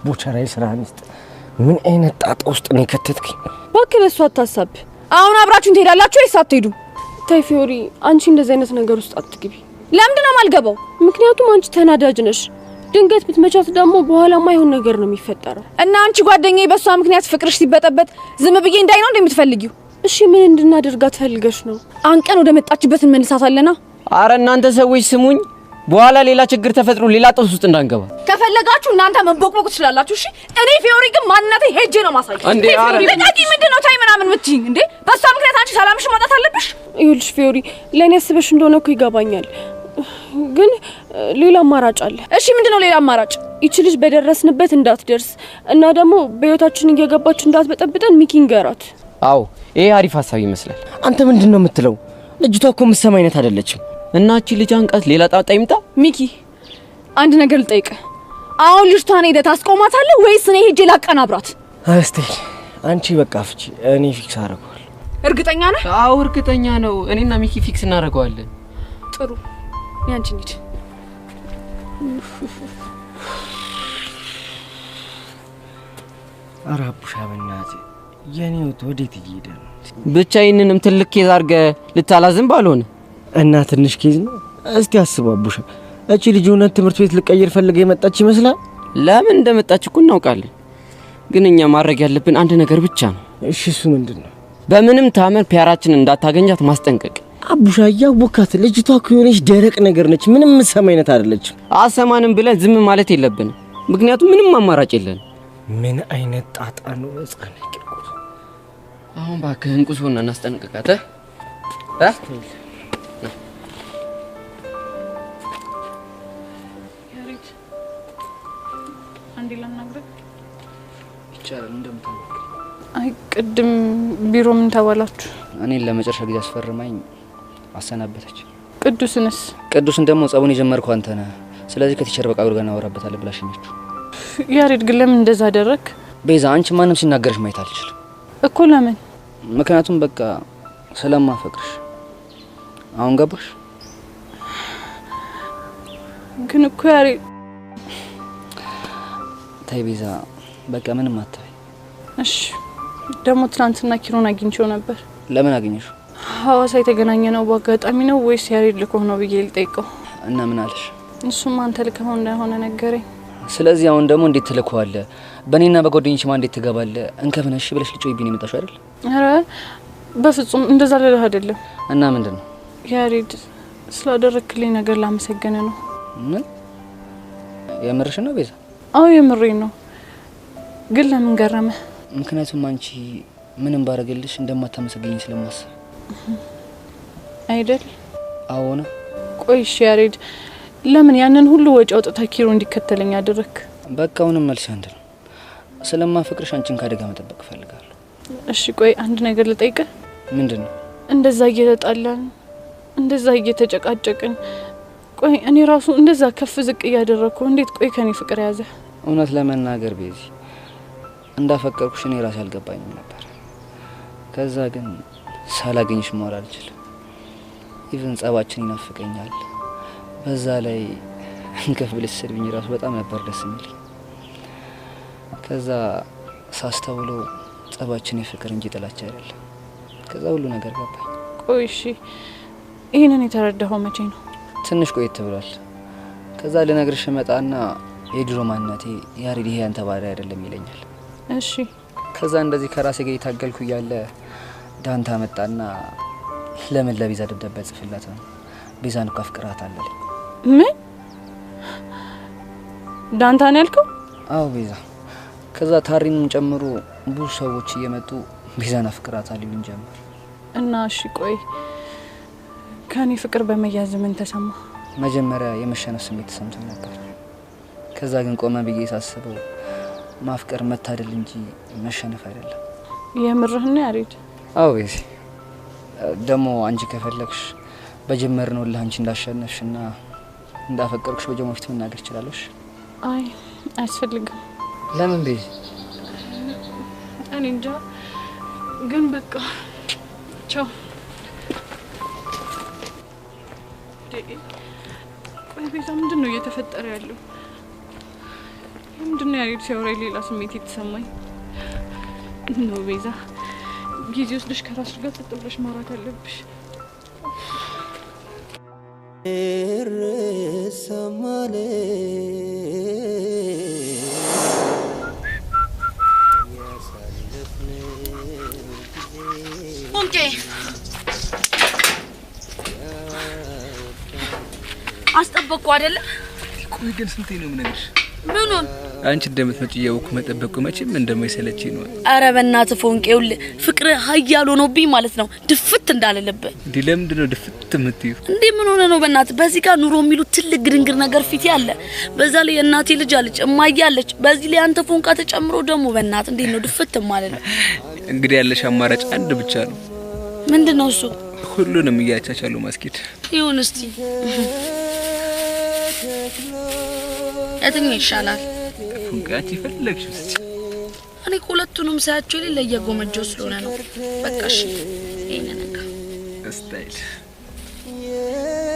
ቡቸራይ ስራ ሚስት ምን አይነት ጣጣ ውስጥ ነው ከተትከኝ? እባክህ በሷ አታሳብ። አሁን አብራችሁን ትሄዳላችሁ ወይስ አትሄዱም? ተይ ፊዮሪ፣ አንቺ እንደዚህ አይነት ነገር ውስጥ አትግቢ። ለምንድን ነው የማልገባው? ምክንያቱም አንቺ ተናዳጅ ነሽ። ድንገት ብትመቻት ደግሞ በኋላ ማይሆን ነገር ነው የሚፈጠረው። እና አንቺ ጓደኛዬ በሷ ምክንያት ፍቅርሽ ሲበጠበጥ ዝም ብዬ እንዳይ ነው እንደምትፈልጊው? እሺ ምን እንድናደርጋት ፈልገሽ ነው? አንቀን ወደ መጣችበት እንመልሳታለና። አረ እናንተ ሰዎች ስሙኝ፣ በኋላ ሌላ ችግር ተፈጥሮ ሌላ ጦስ ውስጥ እንዳንገባ። ከፈለጋችሁ እናንተ መንቦቅቦቅ ትችላላችሁ። እሺ እኔ ፊዮሪ ግን ማንነቴ ሄጄ ነው ማሳየው። እንዴ አረ ለቃቂ ምንድነው ታይ ምናምን ምትይኝ እንዴ? በሷ ምክንያት አንቺ ሰላምሽ ማጣት አለብሽ? ይኸውልሽ ፊዮሪ፣ ለኔ አስበሽ እንደሆነ እኮ ይገባኛል፣ ግን ሌላ አማራጭ አለ። እሺ ምንድነው ሌላ አማራጭ? ይቺ ልጅ በደረስንበት እንዳትደርስ እና ደግሞ በህይወታችን እየገባች እንዳትበጠብጠን ሚኪ ንገራት። አዎ ይሄ አሪፍ ሀሳብ ይመስላል። አንተ ምንድነው የምትለው? ልጅቷ እኮ የምትሰማ አይነት አይደለችም። እና እቺ ልጅ አንቀት ሌላ ጣጣ ይምጣ። ሚኪ አንድ ነገር ልጠይቅህ። አሁን ልጅቷን ሄደህ ታስቆማታለህ ወይስ እኔ ሄጄ ላቀናብራት? እስቲ አንቺ በቃ ፍቺ፣ እኔ ፊክስ አደርገዋለሁ። እርግጠኛ ነህ? አዎ እርግጠኛ ነው። እኔና ሚኪ ፊክስ እናደርገዋለን። ጥሩ ያንቺ እንሂድ። ኧረ አቡሻ በእናትህ የኔ ወዴት እየሄደ ነው? ብቻ ይሄንንም ትልቅ ኬዝ አድርገህ ልታላዝም ባልሆነ እና ትንሽ ኬዝ ነው። እስቲ አስብ አቡሻ፣ እቺ ልጅ እውነት ትምህርት ቤት ልቀይር ፈልገ የመጣች ይመስላል? ለምን እንደመጣች እኮ እናውቃለን፣ ግን እኛ ማድረግ ያለብን አንድ ነገር ብቻ ነው። እሺ እሱ ምንድነው? በምንም ታመር ፒያራችን እንዳታገኛት ማስጠንቀቅ። አቡሻ እያወካት ልጅቷ እኮ የሆነች ደረቅ ነገር ነች። ምንም ሰማ አይነት አይደለችም። አሰማንም ብለን ዝም ማለት የለብንም፣ ምክንያቱም ምንም አማራጭ የለን። ምን አይነት ጣጣ ነው ህፃን ይቅርቁት። አሁን ባክህን ቁሶና እናስጠንቅቃት። ያሬድ አንዴ ላናግርህ ይቻላል? እንደምታውቁ አይ ቅድም ቢሮ ምን ተባላችሁ? እኔን ለመጨረሻ ጊዜ አስፈርማኝ አሰናበተች። ቅዱስንስ? ቅዱስን ደግሞ ጸቡን የጀመርከው አንተ ነህ። ስለዚህ ከቲቸር በቃ አድርገን እናወራበታለን ብላ ሸኘችው። ያሬድ ግን ለምን እንደዛ አደረክ? ቤዛ አንቺ ማንም ሲናገርሽ ማየት አልችልም እኮ። ለምን? ምክንያቱም በቃ ስለማፈቅርሽ። አሁን ገባሽ? ግን እኮ ያሬድ ታይ ቤዛ በቃ ምንም አትበይ እሺ። ደግሞ ትናንትና ኪሮን አግኝቼው ነበር። ለምን አገኘሽው? ሐዋሳ የተገናኘ ነው በአጋጣሚ ነው ወይስ ያሬድ ልኮህ ነው ብዬ ልጠይቀው። እና ምን አለሽ? እሱም አንተ ልከው እንደሆነ ነገረኝ። ስለዚህ አሁን ደግሞ እንዴት ትልከዋለህ? በእኔና በጓደኞቼ ማን እንዴት ትገባለህ? እንከፍነሽ ብለሽ ልጮይብኝ የመጣሽው አይደል? ኧረ በፍጹም እንደዛ ልልህ አይደለም። እና ምንድን ነው? ያሬድ ስላደረክልኝ ነገር ላመሰገነ ነው። ምን? የምርሽ ነው ቤዛ? አዎ የምሬን ነው። ግን ለምን ገረመህ? ምክንያቱም አንቺ ምንም ባረገልሽ እንደማታመሰግኝ ስለማስብ አይደል? አዎ ነው። ቆይሽ ያሬድ ለምን ያንን ሁሉ ወጪ አውጥተህ ኪሮ እንዲከተለኝ አደረክ? በቃ አሁንም መልስ አንድ ነው። ስለማፈቅርሽ አንቺን ካደጋ መጠበቅ እፈልጋለሁ። እሺ ቆይ አንድ ነገር ልጠይቅህ። ምንድን ነው? እንደዛ እየተጣላን እንደዛ እየተጨቃጨቅን ቆይ እኔ ራሱ እንደዛ ከፍ ዝቅ እያደረኩ እንዴት ቆይ ከኔ ፍቅር ያዘ? እውነት ለመናገር ቤዚ እንዳፈቀርኩሽ እኔ ራሴ አልገባኝም ነበር። ከዛ ግን ሳላገኝሽ መዋል አልችልም። ኢቭን ጸባችን ይናፍቀኛል። በዛ ላይ እንከፍ ብለሽ ስትሰድቢኝ ራሱ በጣም ነበር ደስ የሚል። ከዛ ሳስተውለው ጸባችን የፍቅር እንጂ ጥላቻ አይደለም። ከዛ ሁሉ ነገር ገባኝ። ቆይ እሺ፣ ይሄንን የተረዳኸው መቼ ነው? ትንሽ ቆየት ብሏል። ከዛ ልነግርሽ መጣና የድሮ ማንነቴ ያሬድ ይሄ ያንተ ባሪያ አይደለም ይለኛል። እሺ። ከዛ እንደዚህ ከራሴ ጋር የታገልኩ እያለ ዳንታ መጣና ለምን ለቤዛ ደብዳቤ ጽፍላት ነው ቤዛን እኮ አፍቅራታለሁ። ምን ዳንታ ነው ያልከው? አዎ ቤዛ። ከዛ ታሪንም ጨምሮ ብዙ ሰዎች እየመጡ ቤዛን አፍቅራታለሁ ይሉን ጀመር። እና እሺ ቆይ ከኔ ፍቅር በመያዝ ምን ተሰማ? መጀመሪያ የመሸነፍ ስሜት ተሰምቶኝ ነበር። ከዛ ግን ቆመ ብዬ ሳስበው ማፍቀር መታደል እንጂ መሸነፍ አይደለም። የምርህ ነው ያሬድ? አዎ ቤዛ። ደግሞ አንቺ ከፈለግሽ በጀመርነው ለአንቺ እንዳሸነፍሽና እንዳፈቀርኩሽ በጀሞ ፊት መናገር ይችላልሽ። አይ አያስፈልግም። ለምን ቤዛ? እኔ እንጃ ግን በቃ ቻው። ቆይ ቤዛ ምንድን ነው እየተፈጠረ ያለው? ምንድን ነው ያሬድ ሲያወራኝ ሌላ ስሜት የተሰማኝ ነው? ቤዛ ጊዜ ወስደሽ ከራስሽ ጋር ጸጥ ብለሽ ማውራት አለብሽ። ኦኬ አስጠበቅኩ አይደለ? ቆይ ግን ስንቴ ነው የምነግርሽ? ምኑን? አንቺ እንደምትመጪ እያወኩ መጠበቁ መቼም እንደማይሰለችኝ ነው። አረ በእናትህ ፎንቄ ይኸውልህ ፍቅር ሀያል ሆኖብኝ ማለት ነው ድፍት እንዳለለበት። እንዴ ለምንድን ነው ድፍት የምትይው? እንዴ ምን ሆነ ነው በእናትህ? በዚህ ጋር ኑሮ የሚሉት ትልቅ ግድንግር ነገር ፊት ያለ፣ በዛ ላይ የእናቴ ልጅ አለች እማዬ አለች፣ በዚህ ላይ አንተ ፎንቃ ተጨምሮ ደግሞ በእናትህ እንዴት ነው ድፍት ማለት ነው? እንግዲህ ያለሽ አማራጭ አንድ ብቻ ነው። ምንድነው እሱ? ሁሉንም እያቻቻሉ ማስኬድ። ይሁን እስቲ የትኛው ይሻላል? ፎንቃቲ ፈለግሽ እስቲ። እኔ ሁለቱንም ሳያቸው የሌለ እየጎመጀው ስለሆነ ነው። በቃ እሺ ይሄንን እንካ ስታይል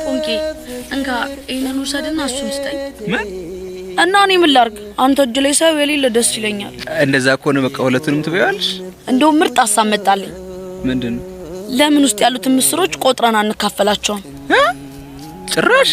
ፎንቄ እንካ ይሄንን ውሰድና እሱን ስጠኝ። ምን እና እኔ ምን ላድርግ? አንተ እጅ ላይ ሳይው የሌለ ደስ ይለኛል። እንደዛ ከሆነ በቃ ሁለቱንም ትበያለሽ። እንደው ምርጥ ሀሳብ መጣልኝ። ምንድነው? ለምን ውስጥ ያሉትን ምስሮች ቆጥረን አንካፈላቸውም? ጭራሽ?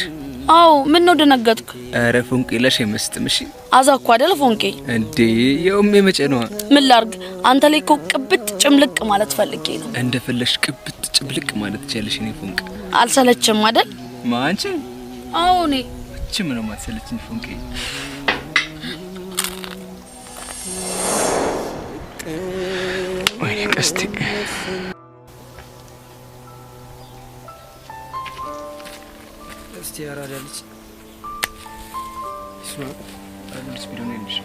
አዎ ምን ነው ደነገጥክ? አረ ፎንቄ ለሽ የመስጥም። እሺ አዛኳ አይደል ፎንቄ? እንዴ የውም የመጨነዋ ምን ላድርግ? አንተ ላይ እኮ ቅብጥ ጭምልቅ ማለት ፈልጌ ነው። እንደፈለሽ ቅብጥ ጭምልቅ ማለት ትችያለሽ። እኔ ፎንቄ አልሰለችም አይደል? ማንቺ? አዎ እኔ እቺ ምን ነው ማትሰለችኝ ፎንቄ? ወይ ቀስቲ እስቲ ያራዳልች ስማ አሉስ ቢሆን እንሽ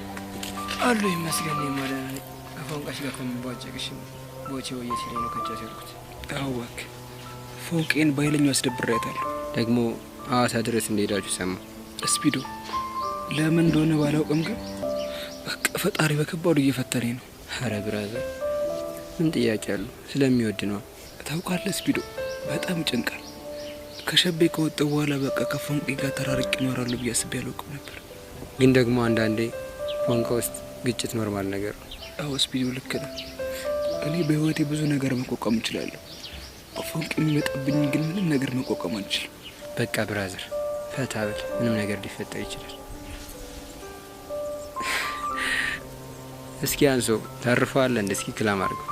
አሉ ይመስገን ማለት ከፎንቃሽ ጋር ከመቧጨቅሽ ቦቼው እየሲሪ ነው ከቻስ ያልኩት። አዋክ ፎንቄን ባይለኛው አስደብራታለሁ። ደግሞ ሐዋሳ ድረስ እንደሄዳችሁ ሰማ። ስፒዶ ለምን እንደሆነ ባላውቅም ግን በቃ ፈጣሪ በከባዱ እየፈተነኝ ነው። አረ ብራዘር ምን ጥያቄ አለው? ስለሚወድ ነው። ታውቃለህ ስፒዶ በጣም ጭንቃል። ከሸቤ ከወጣሁ በኋላ በቃ ከፎንቄ ጋር ተራርቄ እኖራለሁ ብዬ አስቤ አላውቅም ነበር። ግን ደግሞ አንዳንዴ ፎንቃ ውስጥ ግጭት ኖርማል ነገር ነው። አዎ ስፒዶ ልክ ነህ። እኔ በህይወቴ ብዙ ነገር መቋቋም እችላለሁ። ፎንቄ የሚመጣብኝ ግን ምንም ነገር መቋቋም አልችልም። በቃ ብራዘር ፈታ ብል፣ ምንም ነገር ሊፈጠር ይችላል። እስኪ አንሶ ታርፈዋል እንደ እስኪ ክላም አድርገው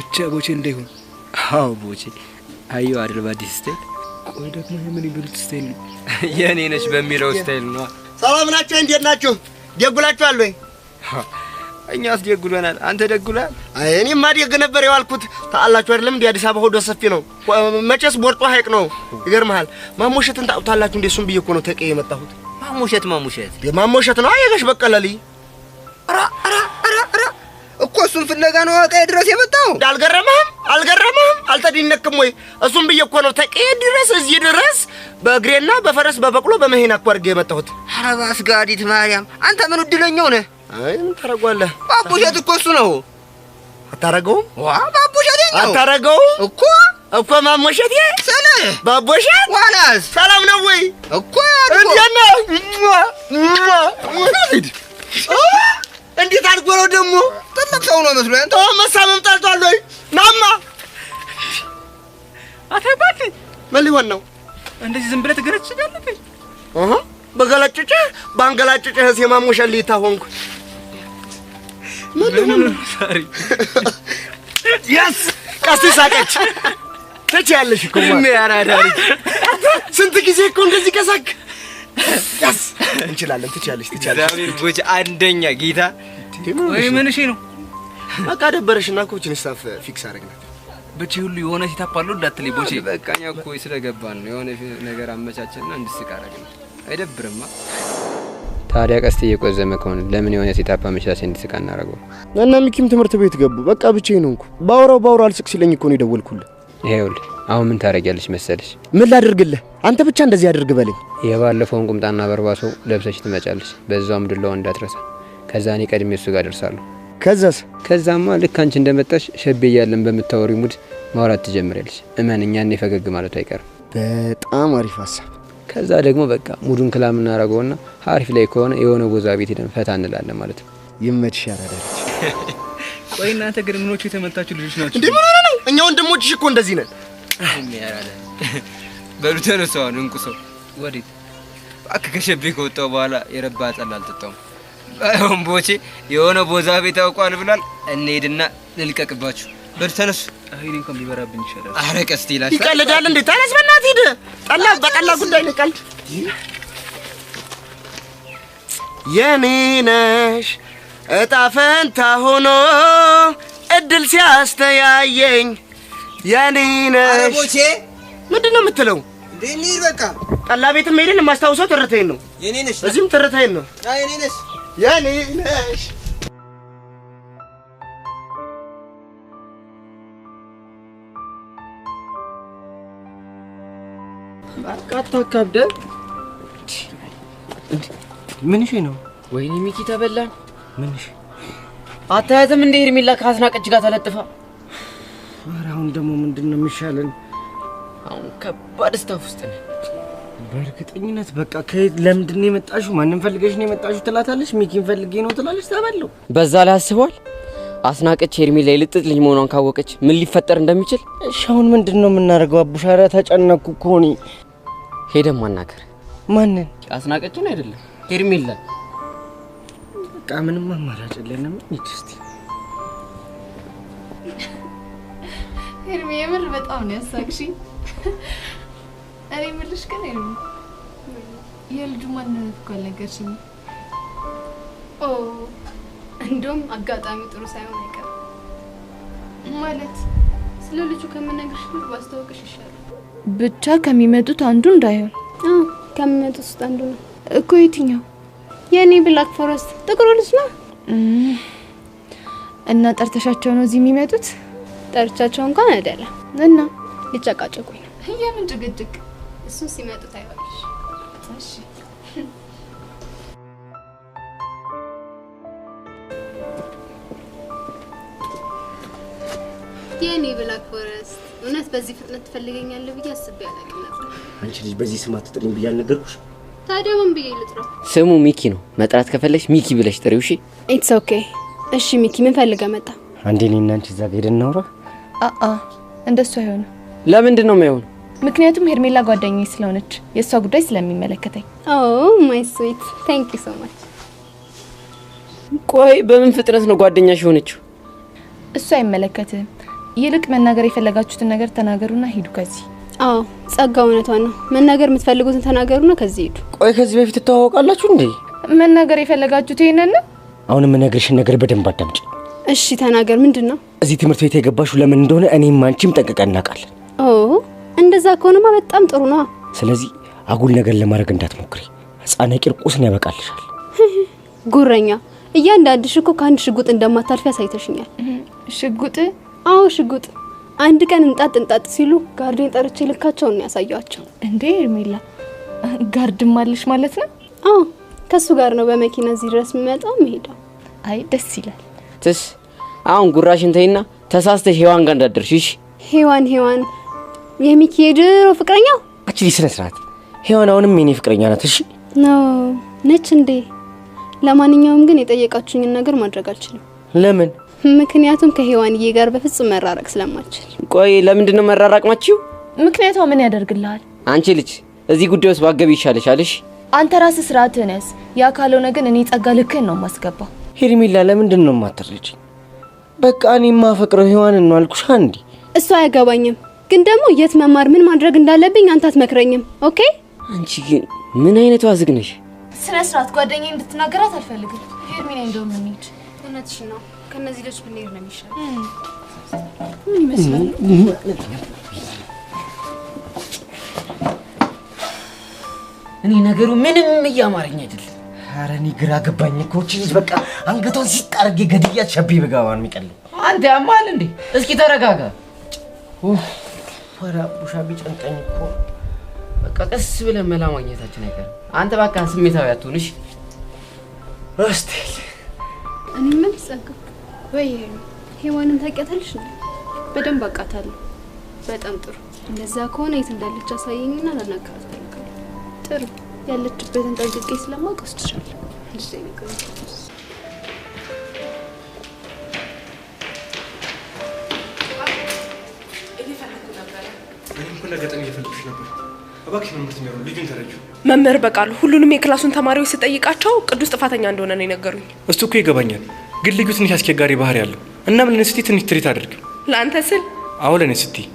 ብቻ ቦቼ እንዳይሆን። አዎ ቦቼ አዩ አይደል በአዲስ ስታይል። ቆይ ደግሞ የምን ይበሉት ስታይል ነው? የኔ ነች በሚለው ስታይል ነው። ሰላም ናችሁ? እንዴት ናችሁ? ደጉላችኋል ወይ? እኛስ ደጉለናል። አንተ ደጉላል? አይ እኔማ ደግ ነበር የዋልኩት። ታላችሁ አይደለም እንዴ አዲስ አበባ ሆዶ ሰፊ ነው። መቼስ ቦርጦ ሀይቅ ነው። ይገርምሃል። ማሞሸትን ታውቁታላችሁ እንዴ? እሱም ብዬ እኮ ነው ተቀየ የመጣሁት። ማሞሸት ማሞሸት ነው አየገሽ በቀለልኝ። እኮ እሱን ፍለጋ ነው አቀይ ድረስ የመጣው። አልገረመህም? አልተደነክም ወይ? እሱም ብዬ እኮ ነው ተቀየ ድረስ እዚህ ድረስ በእግሬና በፈረስ በበቅሎ በመሄና እኮ አድርጌ የመጣሁት። ኧረ ባስጋዲት ማርያም አንተ ምን እድለኛው ነህ? አይ ምን ታረጋለህ? ባቡሸት እኮ እሱ ነው። አታረገውም? ዋ ባቡሸት ነው። አታረገውም እኮ ማሞሸት ስለ ባቡሸት ዋላስ ሰላም ነው ወይ? እኮ እንዴት ነው? እንዴት አድርጎ ነው ደግሞ? ትልቅ ሰው ነው መስሎኝ። አንተ መሳመም ጠልቷል ወይ? ናማ አታባክ ምን ሊሆን ነው? እንደዚህ ዝም ብለህ ትገረጭኛለህ? በገለጭጭ ባንገላጭጭ የማሙሸል ይታሆንኩ ምን ነው ሳሪ ያስ ቀስ ሳቀች ትችያለሽ እኮ ምን ያራዳሪ ስንት ጊዜ እኮ እንደዚህ ከሳክ ያስ እንችላለን። ትችያለሽ ዳዊት ቦቼ አንደኛ ጌታ ወይ ምን እሺ ነው በቃ ደበረሽና ኮችን ስታፍ ፊክስ አደረግናት። በቺ ሁሉ የሆነ ሲታፓለው እንዳትለይ ቦቼ በቃኛ እኮ ስለገባን ነው የሆነ ነገር አመቻቸና እንድስቅ አደረግን። አይደብርማ? ታዲያ ቀስት እየቆዘመ ከሆነ ለምን የሆነ ሲታፓ መቻች እንድስቅ አናረገው? እና ሚኪም ትምህርት ቤት ገቡ። በቃ ብቻዬን ሆንኩ። ባወራው አልስቅ ሲለኝ እኮ ነው የደወልኩልህ። ይኸውልህ አሁን ምን ታረጊያለሽ መሰለሽ? ምን ላድርግልህ? አንተ ብቻ እንደዚህ አድርግ በለኝ። የባለፈውን ቁምጣና በርባሶ ለብሰሽ ትመጫለሽ። በዛውም ድላው እንዳትረሳ። ከዛ እኔ ቀድሜ እሱ ጋር ደርሳለሁ። ከዛማ ልክ አንቺ እንደመጣሽ ሸቤ እያለን በምታወሪ ሙድ ማውራት ትጀምሪያለሽ። እመን እኔ ፈገግ ማለቱ አይቀርም። በጣም አሪፍ ሀሳብ። ከዛ ደግሞ በቃ ሙዱን ክላም እናደርገውና አሪፍ ላይ ከሆነ የሆነ ጎዛ ቤት ሄደን ፈታ እንላለን ማለት ነው። ይመችሽ ያራዳለች። ቆይ እናንተ ግን ምኖቹ የተመታችሁ ልጆች ናችሁ እንዴ? ምን ሆነ ነው? እኛ ወንድሞችሽ እኮ እንደዚህ ነን። ያራዳ በሉ ተነሳው እንቁሰው። ወዴት እባክህ? ከሸቤ ከወጣው በኋላ የረባ ጸላ አልጠጣውም። አሁን ቦቼ የሆነ ቦዛ ቤት አውቋል ብሏል። እንሄድና ልልቀቅባችሁ። በሉ ተነሱ። አይኔ እንኳን ቢበራብኝ ይችላል። አረ ቀስቲ ይላል። ይቀልዳል እንዴ? ተነስ በእናትህ ሂድ። ጠላ በጠላ ጉዳይ ነው ቀልድ። የኔ ነሽ እጣ ፈንታ ሆኖ እድል ሲያስተያየኝ የኔ ነሽ። አረ ቦቼ ምንድን ነው የምትለው? እንዴ በቃ ጠላ ቤትም ሄደን የማስታውሰው ትርታዬን ነው። የኔ ነሽ። እዚህም ትርታዬን ነው። የኔ ነሽ። የኔ ነሽ። በቃ አታካብደ። ምን እሺ ነው? ወይኔ ሚኪ ተበላን። ምን እሺ አታያትም እንደ ሄርሜላ ከአስናቀች ጋር ተለጥፋ። ኧረ አሁን ደግሞ ምንድነው የሚሻለን? አሁን ከባድ ስታፍ ውስጥ ነን። በእርግጠኝነት በቃ ከየት ለምንድን ነው የመጣሽው? ማንን ፈልገሽ ነው የመጣሽው ትላታለሽ። ሚኪን ፈልጌ ነው ትላለች። ተበለው። በዛ ላይ አስቧል። አስናቀች ሄርሜላ የልጥጥ ልጅ መሆኗን ካወቀች ምን ሊፈጠር እንደሚችል። እሺ አሁን ምንድነው የምናደርገው? አቡሻራ ተጨነኩ እኮ እኔ። ሄደን ማናገር። ማንን? አስናቀችን አይደለም ሄርሜላ። በቃ ምንም አማራጭ የለንም። እስቲ ሄርሜ የምር በጣም ነው ያሳቅሽኝ። እኔ የምልሽ ግን ሄርሜ የልጁ ማንነት እኮ አልነገርሽኝም። ኦ እንደውም አጋጣሚ ጥሩ ሳይሆን አይቀርም። ማለት ስለ ልጁ ከምነግርሽ ብር ባስተዋወቅሽ ይሻላል። ብቻ ከሚመጡት አንዱ እንዳይሆን። ከሚመጡት ውስጥ አንዱ ነው እኮ። የትኛው? የኔ ብላክ ፎረስት ጥቁሩ ልጅ ነው። እና ጠርተሻቸው ነው እዚህ የሚመጡት? ጠርቻቸው እንኳን አይደለም እና ሊጨቃጨቁኝ ነው። የምን ጭቅጭቅ? እሱን ሲመጡ ታይዋለሽ። እሺ የኔ ብላክ ፎረስት እውነት በዚህ ፍጥነት ትፈልገኛለህ ብዬ አስቤ አላውቅም ነበር። አንቺ ልጅ በዚህ ስም አትጥሪኝ ብዬ አልነገርኩሽ? ታዲያ ምን ብዬ ልጥራው? ስሙ ሚኪ ነው። መጥራት ከፈለሽ ሚኪ ብለሽ ጥሪው። እሺ ኢትስ ኦኬ። እሺ ሚኪ ምን ፈልገህ መጣ? አንዴ እኔና አንቺ እዛ ጋር ሄደን እናውራ። እንደሱ አይሆንም። ለምንድን ነው የማይሆነው? ምክንያቱም ሄርሜላ ጓደኛዬ ስለሆነች የእሷ ጉዳይ ስለሚመለከተኝ። ማይ ስዊት ታንክ ዩ ሶ ማች። ቆይ በምን ፍጥነት ነው ጓደኛሽ የሆነችው? እሱ አይመለከትም። ይልቅ መናገር የፈለጋችሁትን ነገር ተናገሩና ሂዱ ከዚህ። ጸጋ እውነቷን ነው። መናገር የምትፈልጉትን ተናገሩና ከዚህ ሂዱ። ቆይ ከዚህ በፊት ትተዋወቃላችሁ እንዴ? መናገር የፈለጋችሁት ይሄንን ነው? አሁን የምነግርሽን ነገር በደንብ አዳምጪ። እሺ ተናገር። ምንድነው? እዚህ ትምህርት ቤት የገባሽው ለምን እንደሆነ እኔም አንቺም ጠንቅቀን እናውቃለን። እንደዛ ከሆነማ በጣም ጥሩ ነው። ስለዚህ አጉል ነገር ለማድረግ እንዳትሞክሪ። ህፃነ ቂርቆስን ያበቃልሻል። ጉረኛ፣ እያንዳንድሽ እኮ ከአንድ ሽጉጥ እንደማታልፊ አሳይተሽኛል። ሽጉጥ? አዎ ሽጉጥ። አንድ ቀን እንጣጥ ሲሉ ጋርዴን ጠርቼ ልካቸውን ነው ያሳያቸው። እንዴ ሄርሜላ ጋርድም አለሽ ማለት ነው? ከሱ ጋር ነው በመኪና እዚህ ድረስ የምመጣው የምሄደው። አይ ደስ ይላል። ትስ አሁን ጉራሽን ተይና ተሳስተሽ ሄዋን ጋር እንዳደርሽ። እሺ ሄዋን የሚኪ የድሮ ፍቅረኛው? አቺ ስነ ስርዓት። ሄዋን አሁንም የኔ ፍቅረኛ ናት። እሺ ነች እንዴ? ለማንኛውም ግን የጠየቃችሁኝን ነገር ማድረግ አልችልም። ለምን? ምክንያቱም ከሔዋንዬ ጋር በፍጹም መራራቅ ስለማልችል። ቆይ ለምንድን ነው መራራቅ ማችው? ምክንያቱ ምን ያደርግልሃል? አንቺ ልጅ እዚህ ጉዳይ ውስጥ ባገቢ ይሻልሻል። እሺ አንተ ራስህ ስርዓትህን ያዝ። ያ ካልሆነ ግን እኔ ጸጋ ልክህን ነው ማስገባው። ሄርሜላ ለምንድን ነው የማትረጂኝ? በቃ እኔ ማፈቅረው ሔዋንን ነው አልኩሽ። አንዲ እሱ አያገባኝም፣ ግን ደግሞ የት መማር ምን ማድረግ እንዳለብኝ አንተ አትመክረኝም። ኦኬ? አንቺ ግን ምን አይነቱ አዝግነሽ? ስነ ስርዓት ጓደኛዬ እንድትናገራት አልፈልግም። ሄርሜላ እንደውም እንሂድ። እውነትሽ ነው። ከነዚህ ልጆች ብንሄድ ነው የሚሻለው። ምን ይመስላል? እኔ ነገሩ ምንም እያማረኝ አይደለም። ኧረ እኔ ግራ ገባኝ እኮ። እቺ ልጅ በቃ አንገቷን ሲጣርጌ ገድያት ሸቤ በጋዋን የሚቀልኝ። አንተ ያማል እንዴ? እስኪ ተረጋጋ። ወራ ቡሻ ቢጨንቀኝ እኮ በቃ ቀስ ብለን መላ ማግኘታችን አይቀርም። አንተ በቃ ስሜታዊ አትሁንሽ። እስቲ እኔ ምን ጸጋ ወይ ሔዋንን ታውቂያታለሽ እንዴ? በደንብ አውቃታለሁ። በጣም ጥሩ። እንደዛ ከሆነ የት እንዳለች አሳየኝና ላናግራት እፈልጋለሁ። ጥሩ። ያለችበትን ጠንቅቄ ስለማውቅ ወስድሻለሁ። ልጅ ነገር መምህር በቃሉ ሁሉንም የክላሱን ተማሪዎች ስጠይቃቸው ቅዱስ ጥፋተኛ እንደሆነ ነው የነገሩኝ። እሱ እኮ ይገባኛል፣ ግን ልዩ ትንሽ አስቸጋሪ ባህሪ ያለው እና ምን ለኔ ስትይ ትንሽ ትሪት አድርግ። ለአንተ ስል? አዎ ለኔ ስትይ።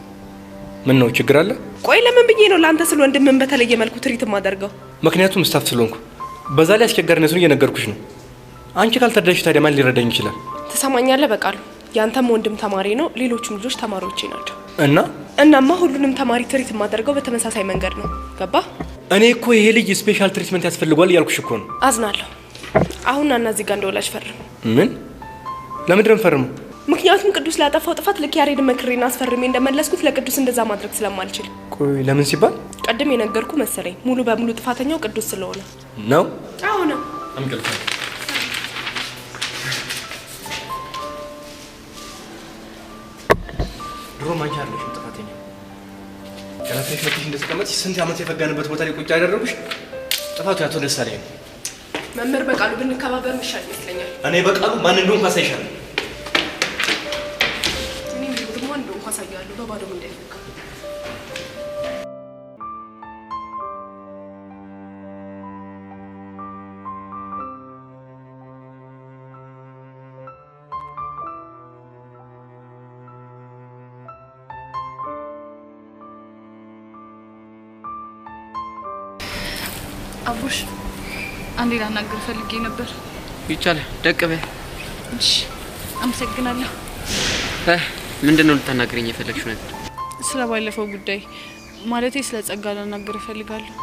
ምን ነው ችግር አለ? ቆይ ለምን ብዬ ነው ለአንተ ስል ወንድምን በተለየ መልኩ ትሪት የማደርገው? ምክንያቱም ስታፍ ስለሆንኩ፣ በዛ ላይ አስቸጋሪነቱን እየነገርኩሽ ነው። አንቺ ካልተረዳሽ ታዲያ ማን ሊረዳኝ ይችላል? ትሰማኛለህ በቃሉ? ያንተም ወንድም ተማሪ ነው፣ ሌሎችም ልጆች ተማሪዎቼ ናቸው። እናማ ሁሉንም ተማሪ ትሪት የማደርገው በተመሳሳይ መንገድ ነው። ገባ? እኔ እኮ ይሄ ልጅ ስፔሻል ትሪትመንት ያስፈልጓል እያልኩሽ እኮ ነው። አዝናለሁ። አሁን ናና እዚህ ጋር እንደወላጅ ፈርም። ምን? ለምንድን ነው የምፈርመው? ምክንያቱም ቅዱስ ላጠፋው ጥፋት ልክ ያሬድን መክሬና አስፈርሜ እንደመለስኩት ለቅዱስ እንደዛ ማድረግ ስለማልችል። ቆይ ለምን ሲባል? ቀድም የነገርኩ መሰለኝ። ሙሉ በሙሉ ጥፋተኛው ቅዱስ ስለሆነ ነው። አዎ ነው። አምቀልታ ድሮ ማንቻ አለሽ ጥፋተኛ ከላፍሽ ወጥሽ እንደተቀመጥሽ ስንት ዓመት የፈጋንበት ቦታ ላይ ቁጭ ያደረጉሽ ጥፋቱ ያቶ ደሳለኝ ነው። መምህር በቃሉ ብንከባበር ምሻል ይመስለኛል። እኔ በቃሉ ማን እንደሆነ ካሳይሻለሁ። እኔ ደግሞ እንደሆነ ካሳያለሁ። በባዶ ምን እንዳይፈካ አቡሽ አንዴ ላናግር ፈልጌ ነበር። ይቻላል። ደቅ በይ። እሺ፣ አመሰግናለሁ። ምንድነው ልታናግረኝ የፈለግሽው ነገር? ስለ ባለፈው ጉዳይ ማለቴ ስለ ጸጋ ላናግር ፈልጋለሁ።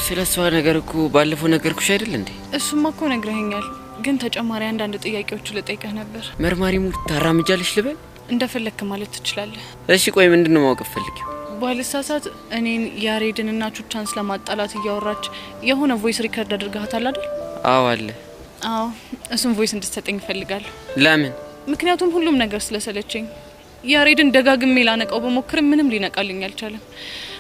ስለ እሷ ነገር እኮ ባለፈው ነገርኩሽ አይደል እንዴ? እሱማ እኮ ነግረኸኛል፣ ግን ተጨማሪ አንዳንድ ጥያቄዎች ልጠይቅህ ነበር። መርማሪ ሙድ ታራምጃለሽ ልበል? እንደፈለክ ማለት ትችላለህ። እሺ ቆይ ምንድነው ማወቅ ፈልጊው? ባልሳሳት እኔን ያሬድንና ቹቻን ስለማጣላት እያወራች የሆነ ቮይስ ሪከርድ አድርጋታል አይደል? አዎ አለ። አዎ እሱን ቮይስ እንድትሰጠኝ እፈልጋለሁ። ለምን? ምክንያቱም ሁሉም ነገር ስለሰለቸኝ። ያሬድን ደጋግሜ ላነቃው በሞክርም ምንም ሊነቃልኝ አልቻለም።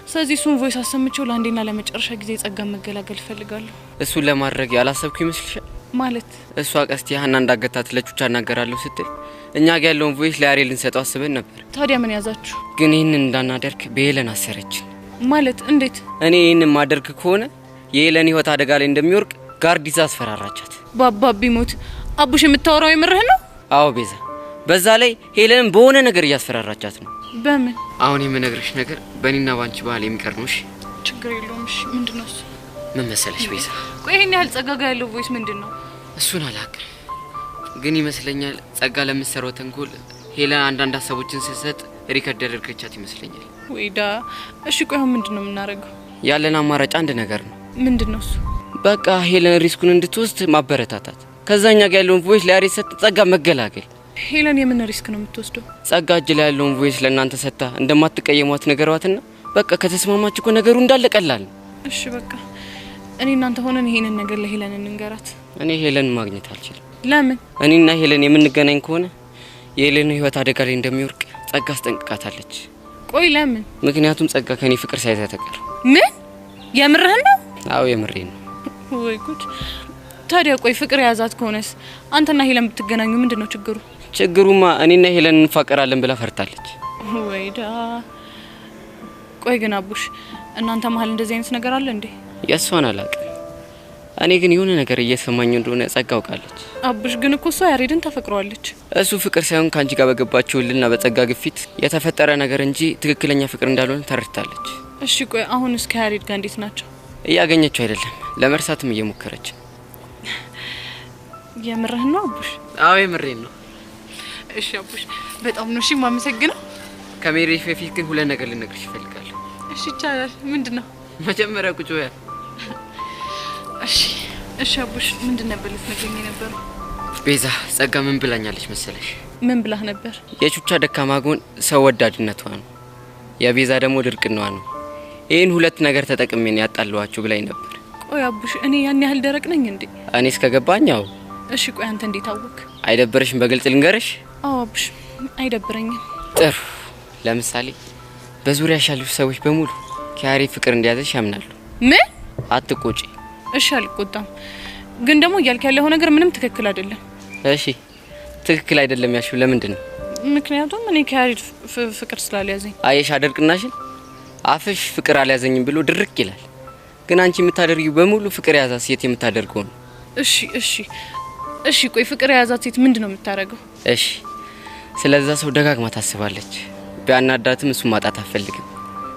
ስለዚህ እሱን ቮይስ አሰምቼው ለአንዴና ለመጨረሻ ጊዜ ጸጋን መገላገል እፈልጋለሁ። እሱን ለማድረግ ያላሰብኩ ይመስልሻል? ማለት እሷ ቀስቲ ሀና እንዳገታት ለቹቻ እናገራለሁ ስትል እኛ ጋር ያለውን ቮይስ ለያሬድ ልንሰጠው አስበን ነበር። ታዲያ ምን ያዛችሁ? ግን ይህንን እንዳናደርግ በሄለን አሰረችን። ማለት እንዴት? እኔ ይህንን ማደርግ ከሆነ የሄለን ህይወት አደጋ ላይ እንደሚወርቅ ጋርዲዛ አስፈራራቻት። ባባቢ ሞት አቡሽ የምታወራው የምርህ ነው? አዎ ቤዛ፣ በዛ ላይ ሄለንን በሆነ ነገር እያስፈራራቻት ነው። በምን? አሁን የምነግርሽ ነገር በእኔና ባንቺ ባህል የሚቀር ነው። እሺ ችግር የለውም። እሺ ምንድነው እሱ? ምን መሰለሽ ቤዛ፣ ቆይ ይሄን ያህል ጸጋ ጋር ያለው ቮይስ ምንድነው? እሱን አላውቅም፣ ግን ይመስለኛል ጸጋ ለምትሰራው ተንኮል ሄለን አንዳንድ ሀሳቦችን ስትሰጥ ሪከርድ ያደርገቻት ይመስለኛል። ወይዳ እሺ ቆይ አሁን ምንድነው የምናደርገው? ያለን አማራጭ አንድ ነገር ነው። ምንድነው እሱ? በቃ ሄለን ሪስኩን እንድትወስድ ማበረታታት፣ ከዛኛ ጋር ያለውን ቮይስ ለያሬድ ሰጥ ጸጋ መገላገል። ሄለን የምን ሪስክ ነው የምትወስደው? ጸጋ እጅ ላይ ያለውን ቮይስ ለእናንተ ሰጥታ እንደማትቀየሟት ነገሯትና በቃ ከተስማማች እኮ ነገሩ እንዳለ ቀላል ነው። እሺ በቃ እኔ እናንተ ሆነን ይሄንን ነገር ለሄለን እንንገራት። እኔ ሄለን ማግኘት አልችልም። ለምን? እኔና ሄለን የምንገናኝ ከሆነ የሄለን ህይወት አደጋ ላይ እንደሚወርቅ ጸጋ አስጠንቅቃታለች። ቆይ ለምን? ምክንያቱም ጸጋ ከኔ ፍቅር ሳይዛ ተቀር። ምን? የምርህን ነው? አዎ የምሬን ነው። ወይ ጉድ! ታዲያ ቆይ ፍቅር የያዛት ከሆነስ አንተና ሄለን ብትገናኙ ምንድነው ችግሩ? ችግሩማ እኔና ሄለን እንፋቀራለን ብላ ፈርታለች። ወይዳ ቆይ ግን አቡሽ እናንተ መሀል እንደዚህ አይነት ነገር አለ እንዴ? የሷን አላውቅም። እኔ ግን የሆነ ነገር እየሰማኝ እንደሆነ ጸጋ አውቃለች። አቡሽ ግን እኮ እሷ ያሬድን ተፈቅሯለች። እሱ ፍቅር ሳይሆን ካንቺ ጋር በገባችውልና በጸጋ ግፊት የተፈጠረ ነገር እንጂ ትክክለኛ ፍቅር እንዳልሆነ ተረድታለች። እሺ ቆይ አሁን እስከ ያሬድ ጋር እንዴት ናቸው? እያገኘችው አይደለም፣ ለመርሳትም እየሞከረች። የምርህን ነው አቡሽ? አዎ የምሬን ነው። እሺ አቡሽ በጣም ነው እሺ የማመሰግነው። ከሜሪ በፊት ግን ሁለት ነገር ልነግርሽ እፈልጋለሁ። እሺ ይቻላል። ምንድነው? መጀመሪያ ቁጭ በያ። እሺ አቡሽ ምንድን ነበር ልትነግረኝ የነበረው? ቤዛ ጸጋ ምን ብላኛለች መሰለሽ? ምን ብላህ ነበር? የቹቻ ደካማ ጎን ሰው ወዳድነቷ ነው፣ የቤዛ ደግሞ ድርቅናዋ ነው። ይህን ሁለት ነገር ተጠቅሜ ነው ያጣላኋችሁ ብላኝ ነበር። ቆይ አቡሽ እኔ ያን ያህል ደረቅ ነኝ እንዴ? እኔ እስከገባኝ አዎ። እሺ ቆይ አንተ እንዴት አወቅ? አይደብርሽም በግልጽ ልንገርሽ? አዎ አቡሽ አይደብረኝም። ጥሩ። ለምሳሌ በዙሪያሽ ያሉ ሰዎች በሙሉ ከያሬድ ፍቅር እንደያዘሽ ያምናሉ። ምን? አትቆጪ። እሺ አልቆጣም፣ ግን ደግሞ እያልክ ያለው ነገር ምንም ትክክል አይደለም። እሺ ትክክል አይደለም ያልሽው ለምንድን ነው? ምክንያቱም እኔ ከያሬድ ፍቅር ስላልያዘኝ። አየሽ አደርቅናሽን፣ አፍሽ ፍቅር አልያዘኝም ብሎ ድርቅ ይላል፣ ግን አንቺ የምታደርጊው በሙሉ ፍቅር የያዛት ሴት የምታደርገው ነው። እሺ እሺ እሺ ቆይ ፍቅር የያዛት ሴት ምንድን ነው የምታደርገው? እሺ ስለዛ ሰው ደጋግማ ታስባለች። ቢያናዳትም እሱ ማጣት አትፈልግም።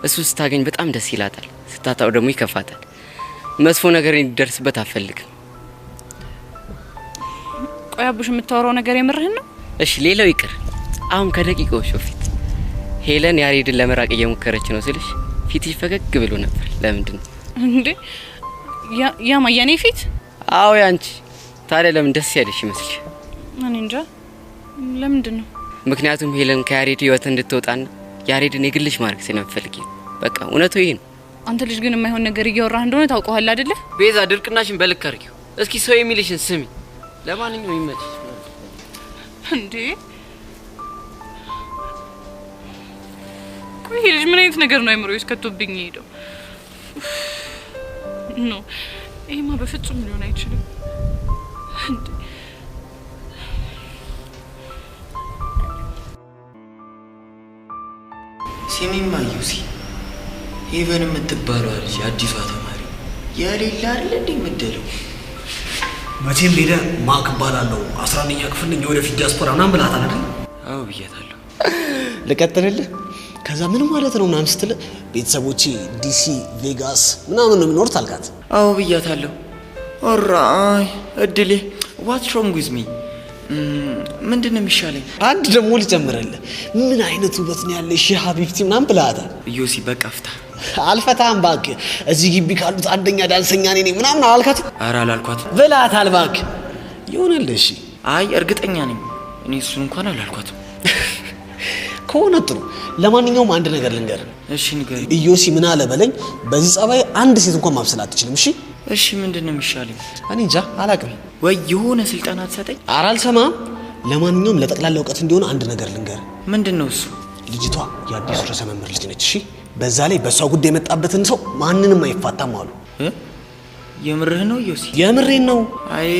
እሱ ስታገኝ በጣም ደስ ይላታል፣ ስታጣው ደግሞ ይከፋታል። መጥፎ ነገር እንዲደርስበት አትፈልግም። ቆይ አቡሽ የምታወራው ነገር የምርህን ነው? እሺ ሌላው ይቅር፣ አሁን ከደቂቃዎች በፊት ሄለን ያሬድን ለመራቅ እየሞከረች ነው ስልሽ ፊትሽ ፈገግ ብሎ ነበር። ለምንድን ነው እንዴ? ያ ማያኔ ፊት? አዎ ያንቺ። ታዲያ ለምን ደስ ያለሽ ይመስልሽ? እኔ እንጃ ለምንድን ነው? ምክንያቱም ሄለን ከያሬድ ህይወት እንድትወጣና ያሬድን የግልሽ ማድረግ ስለምፈልግ በቃ እውነቱ ይሄ ነው። አንተ ልጅ ግን የማይሆን ነገር እያወራህ እንደሆነ ታውቀዋል አይደለ? ቤዛ ድርቅናሽን በልክ አድርጊው። እስኪ ሰው የሚልሽን ስሚ። ለማንኛውም ይመችሽ። እንዴ ቆይ ልጅ ምን አይነት ነገር ነው አይምሮዬ ውስጥ ከቶብኝ ሄደው? ኖ ይሄማ በፍጹም ሊሆን አይችልም። እንዴ ሲሚማ ዩሲ ሄቨን የምትባለው ልጅ አዲሷ ተማሪ የሌላ አይደል እንዴ የምትደለው? መቼም ሄደ ማክ እባላለሁ 11ኛ ክፍል ነኝ የወደፊት ዲያስፖራ ምናምን ብላታል አይደል? አዎ ብያታለሁ። ልቀጥልልህ? ከዛ ምን ማለት ነው ምናምን ስትል ቤተሰቦቼ ዲሲ ቬጋስ ምናምን ነው የሚኖሩት አልካት? አዎ ብያታለሁ። ኦራይ እድሌ ዋትስ ሮንግ ዊዝ ሚ? ምንድን ነው የሚሻለኝ? አንድ ደግሞ ልጨምርልህ። ምን አይነት ውበት ነው ያለሽ ሀቢብቲ ምናምን ብላታል። ዮሲ በቃ ፍታ። አልፈታም እባክህ። እዚህ ግቢ ካሉት አንደኛ ዳንሰኛ እኔ ነኝ ምናምን አላልካት? ኧረ አላልኳት። ብላታል እባክህ። ይሆናል። እሺ አይ እርግጠኛ ነኝ እኔ እሱን እንኳን አላልኳትም። ከሆነ ጥሩ። ለማንኛውም አንድ ነገር ልንገር። እሺ ንገረኝ። ኢዮሲ ምን አለ በለኝ፣ በዚህ ጸባይ አንድ ሴት እንኳን ማብሰል አትችልም። እሺ እሺ ምንድን ነው የሚሻለኝ? እኔ እንጃ አላውቅም። ወይ የሆነ ስልጠና ትሰጠኝ? ኧረ አልሰማም። ለማንኛውም ለጠቅላላ እውቀት እንዲሆን አንድ ነገር ልንገር። ምንድን ነው እሱ? ልጅቷ የአዲሱ ርዕሰ መምህር ልጅ ነች። እሺ በዛ ላይ በሷ ጉዳይ የመጣበትን ሰው ማንንም አይፋታም አሉ። የምርህ ነው ዮሲ? የምሬን ነው። አይ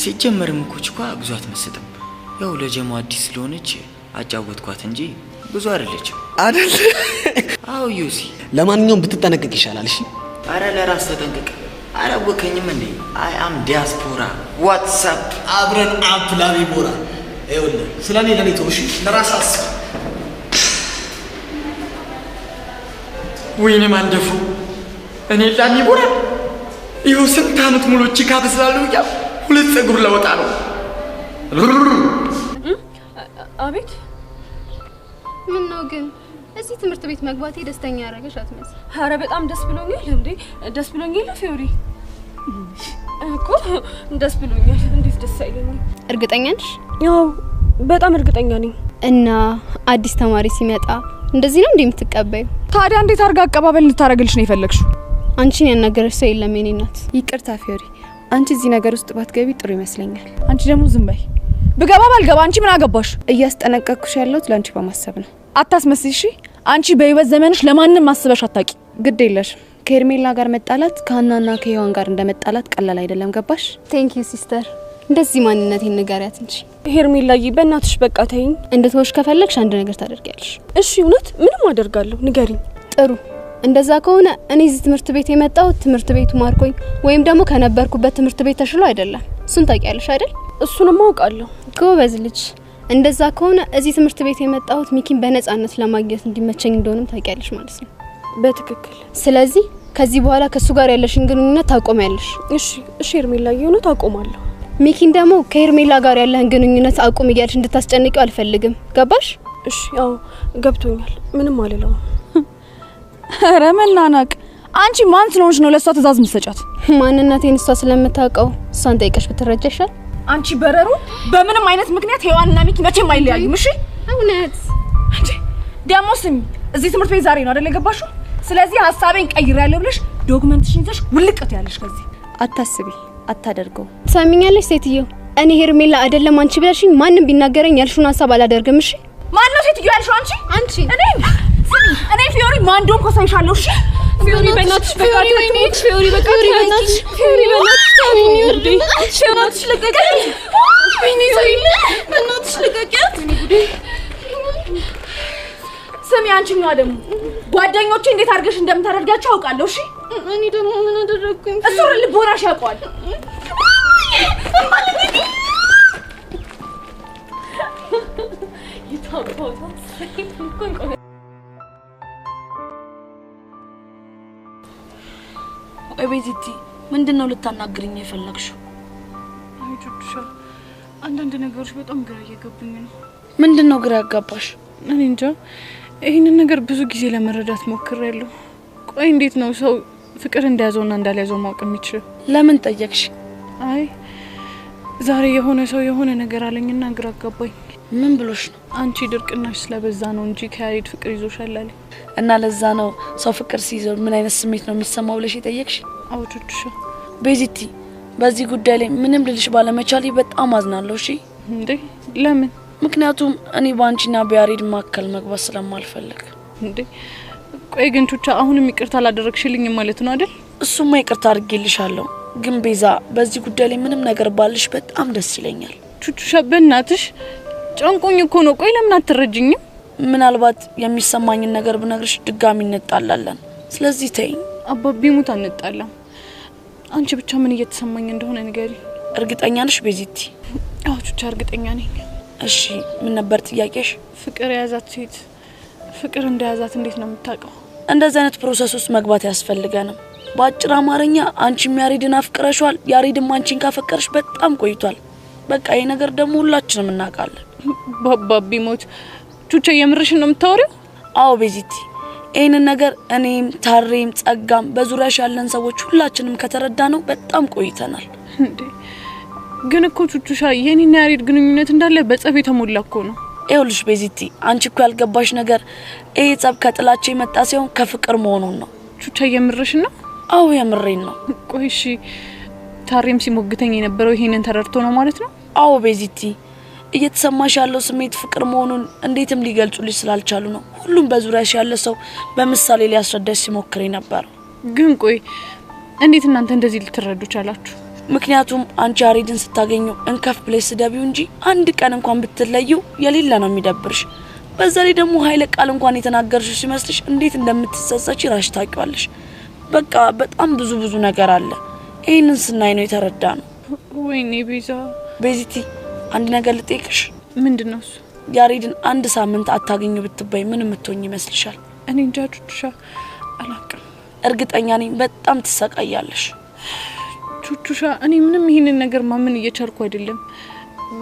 ሲጀመርም እኮ ችኳ ብዙ አትመስጥም። ያው ለጀማ አዲስ ስለሆነች አጫወትኳት እንጂ ብዙ አይደለችም አይደል? አዎ ዮሲ። ለማንኛውም ብትጠነቀቅ ይሻላል። እሺ አረ ለራስ ተጠንቀቅ። አላወከኝም እንዴ? አይ አም ዲያስፖራ ዋትስአፕ አብረን አፕላቢ ቦራ። ይኸውልህ ስለኔ ለኔ ተውሽ፣ ለራስ አስብ። ወይኔ ማንደፉ እኔ ላሚ ቦራ ይኸው ስንት ዓመት ሙሉ ቺካ በስላለሁ ያ ሁለት ፀጉር ለወጣ ነው። አቤት ምን ነው ግን እዚህ ትምህርት ቤት መግባቴ ደስተኛ ያደረገሽ አትመስል። ኧረ በጣም ደስ ብሎኛል። እንዴ ደስ ብሎኛል ፊዮሪ እኮ ደስ ብሎኛል። እንዴት ደስ አይለኝም? እርግጠኛ ነሽ? ያው በጣም እርግጠኛ ነኝ። እና አዲስ ተማሪ ሲመጣ እንደዚህ ነው እንዴ የምትቀበዩ? ታዲያ እንዴት አድርጋ አቀባበል እንድታረግልሽ ነው የፈለግሽው? አንቺን ያናገረሽ ሰው የለም የኔ እናት። ይቅርታ ፊዮሪ፣ አንቺ እዚህ ነገር ውስጥ ባትገቢ ጥሩ ይመስለኛል። አንቺ ደግሞ ዝም በይ። ብገባ ባልገባ አንቺ ምን አገባሽ? እያስጠነቀቅኩሽ ያለሁት ለአንቺ በማሰብ ነው። አታስመስይ እሺ። አንቺ በህይወት ዘመንሽ ለማንም ማስበሽ አታቂ። ግድ የለሽም። ከሄርሜላ ጋር መጣላት ከሀናና ከሔዋን ጋር እንደመጣላት ቀላል አይደለም። ገባሽ? ቴንክ ዩ ሲስተር። እንደዚህ ማንነቴን ንገሪያት እንጂ። ሄርሜላዬ በእናትሽ በቃ ተይኝ። እንድትወሽ ከፈለግሽ አንድ ነገር ታደርጊያለሽ። እሺ እውነት ምንም አደርጋለሁ፣ ንገሪኝ። ጥሩ። እንደዛ ከሆነ እኔ እዚህ ትምህርት ቤት የመጣሁት ትምህርት ቤቱ ማርኮኝ ወይም ደግሞ ከነበርኩበት ትምህርት ቤት ተሽሎ አይደለም። እሱን ታውቂያለሽ አይደል? እሱንም አውቃለሁ። ጎበዝ ልጅ። እንደዛ ከሆነ እዚህ ትምህርት ቤት የመጣሁት ሚኪን በነጻነት ለማግኘት እንዲመቸኝ እንደሆነም ታውቂያለሽ ማለት ነው። በትክክል። ስለዚህ ከዚህ በኋላ ከሱ ጋር ያለሽን ግንኙነት ታቆሚያለሽ። እሺ ሄርሜላዬ፣ እውነት አቆማለሁ። ሚኪን ደግሞ ከሄርሜላ ጋር ያለህን ግንኙነት አቁም እያልሽ እንድታስጨንቂው አልፈልግም። ገባሽ? እሺ ያው ገብቶኛል። ምንም አልለውም። ኧረ መናናቅ። አንቺ ማን ስለሆንሽ ነው ለሷ ትእዛዝ ምትሰጫት? ማንነቴን እሷ ስለምታውቀው እሷን ጠይቀሽ ብትረጃ ይሻል። አንቺ በረሩ በምንም አይነት ምክንያት ሔዋንና ሚኪ መቼም አይለያዩም። እሺ እውነት። አንቺ ደግሞ ስሚ፣ እዚህ ትምህርት ቤት ዛሬ ነው አይደል የገባሽው? ስለዚህ ሀሳቤን ቀይሬያለሁ ብለሽ ዶክመንትሽን ይዘሽ ውልቅት ያለሽ ከዚህ አታስቢ፣ አታደርገው። ትሰሚኛለሽ ሴትዮ? እኔ ሄርሜላ አይደለም አንቺ ብለሽኝ ማንም ቢናገረኝ ያልሽውን ሀሳብ አላደርግም። እሺ ማን ነው ሴትዮ ያልሽው? አንቺ እኔ ፊዮሪ ማን እንደሆንኩ አሳይሻለሁ። እሺ ፊዮሪ በእናትሽ በቃ ፊዮሪ በቃ በእናትሽ ፊዮሪ በእናትሽ ታሚኒ ወርዴ በእናትሽ ለቀቂያት። ወይኔ በእናትሽ ለቀቂያት። ስሚ አንቺኛዋ ደግሞ ጓደኞቼ እንዴት አድርገሽ እንደምታደርጋቸው አውቃለሁ። እሺ እኔ ደግሞ ምን አደረኩኝ? እሱ ልቦናሽ ያውቀዋል። ቤዚቲ ምንድነው ልታናግሪኝ የፈለግሽው? አይ ቹቹሻ፣ አንዳንድ ነገሮች በጣም ግራ እየገቡኝ ነው። ምንድነው ግራ ያጋባሽ? እኔ እንጃ። ይሄንን ነገር ብዙ ጊዜ ለመረዳት ሞክሬያለሁ። ቆይ እንዴት ነው ሰው ፍቅር እንደያዘውና እንዳልያዘው ማወቅ የሚችለው? ለምን ጠየቅሽ? አይ ዛሬ የሆነ ሰው የሆነ ነገር አለኝና ግራ አጋባኝ። ምን ብሎሽ ነው? አንቺ ድርቅናሽ ስለበዛ ነው እንጂ ከያሬድ ፍቅር ይዞሻል አለኝ። እና ለዛ ነው ሰው ፍቅር ሲይዘው ምን አይነት ስሜት ነው የሚሰማው ብለሽ የጠየቅሽ? አዎ ቹቹሻ። ቤዚቲ በዚህ ጉዳይ ላይ ምንም ልልሽ ባለመቻሌ በጣም አዝናለሁ። እሺ እንዴ? ለምን? ምክንያቱም እኔ ባንቺና በያሬድ መካከል መግባት ስለማልፈልግ። እንዴ ቆይ ግን ቹቻ አሁንም ይቅርታ አላደረግሽልኝም ማለት ነው አይደል? እሱማ ይቅርታ አድርጌልሻለሁ፣ ግን ቤዛ በዚህ ጉዳይ ላይ ምንም ነገር ባልሽ በጣም ደስ ይለኛል። ቹቹሻ በእናትሽ ጨንቆኝ እኮ ነው። ቆይ ለምን አትረጅኝም? ምናልባት የሚሰማኝን ነገር ብነግርሽ ድጋሚ እንጣላለን። ስለዚህ ተይኝ። አባቢ ሙት አንጣላም። አንቺ ብቻ ምን እየተሰማኝ እንደሆነ ንገሪ። እርግጠኛ ነሽ ቤዚቲ? አዎ ቹቻ እርግጠኛ ነኝ። እሺ ምን ነበር ጥያቄሽ? ፍቅር የያዛት ሴት ፍቅር እንደያዛት እንዴት ነው የምታውቀው? እንደዚህ አይነት ፕሮሰስ ውስጥ መግባት ያስፈልገንም። በአጭር አማርኛ አንቺም ያሬድን አፍቅረሻል፣ ያሬድም አንቺን ካፈቀረሽ በጣም ቆይቷል። በቃ ይሄ ነገር ደግሞ ሁላችንም እናውቃለን። ባባቢ ሞት ቹቻ የምርሽን ነው የምታወሪው? አዎ ቤዚቲ፣ ይሄንን ነገር እኔም ታሬም ጸጋም በዙሪያሽ ያለን ሰዎች ሁላችንም ከተረዳ ነው በጣም ቆይተናል። እንዴ ግን እኮ ቹቹሻ የኔና ያሬድ ግንኙነት እንዳለ በጸብ የተሞላ እኮ ነው። ይኸውልሽ ቤዚቲ፣ አንቺ እኮ ያልገባሽ ነገር ይሄ ጸብ ከጥላቻ የመጣ ሳይሆን ከፍቅር መሆኑን ነው። ቹቻ የምርሽን ነው? አዎ የምሬን ነው። ቆይ እሺ ታሬም ሲሞግተኝ የነበረው ይሄንን ተረድቶ ነው ማለት ነው? አዎ ቤዚቲ፣ እየተሰማሽ ያለው ስሜት ፍቅር መሆኑን እንዴትም ሊገልጹልሽ ስላልቻሉ ነው ሁሉም በዙሪያሽ ያለ ሰው በምሳሌ ሊያስረዳሽ ሲሞክር ነበር። ግን ቆይ እንዴት እናንተ እንደዚህ ልትረዱ ቻላችሁ? ምክንያቱም አንቺ ያሬድን ስታገኙ እንከፍ ብለሽ ስደቢው እንጂ አንድ ቀን እንኳን ብትለዩ የሌለ ነው የሚደብርሽ። በዛ ላይ ደግሞ ኃይለ ቃል እንኳን የተናገርሽ ሲመስልሽ እንዴት እንደምትጸጸች ራሽ ታውቂዋለሽ። በቃ በጣም ብዙ ነገር አለ። ይሄንን ስናይ ነው የተረዳ ነው። ወይኔ ቤዛ። ቤዚቲ አንድ ነገር ልጠይቅሽ። ምንድነው እሱ? ያሬድን አንድ ሳምንት አታገኙ ብትባይ ምን የምትሆኝ ይመስልሻል? እኔ እንጃ ቹቹሻ አላውቅም። እርግጠኛ ነኝ በጣም ትሰቃያለሽ። ቹቹሻ እኔ ምንም ይሄንን ነገር ማመን እየቻልኩ አይደለም።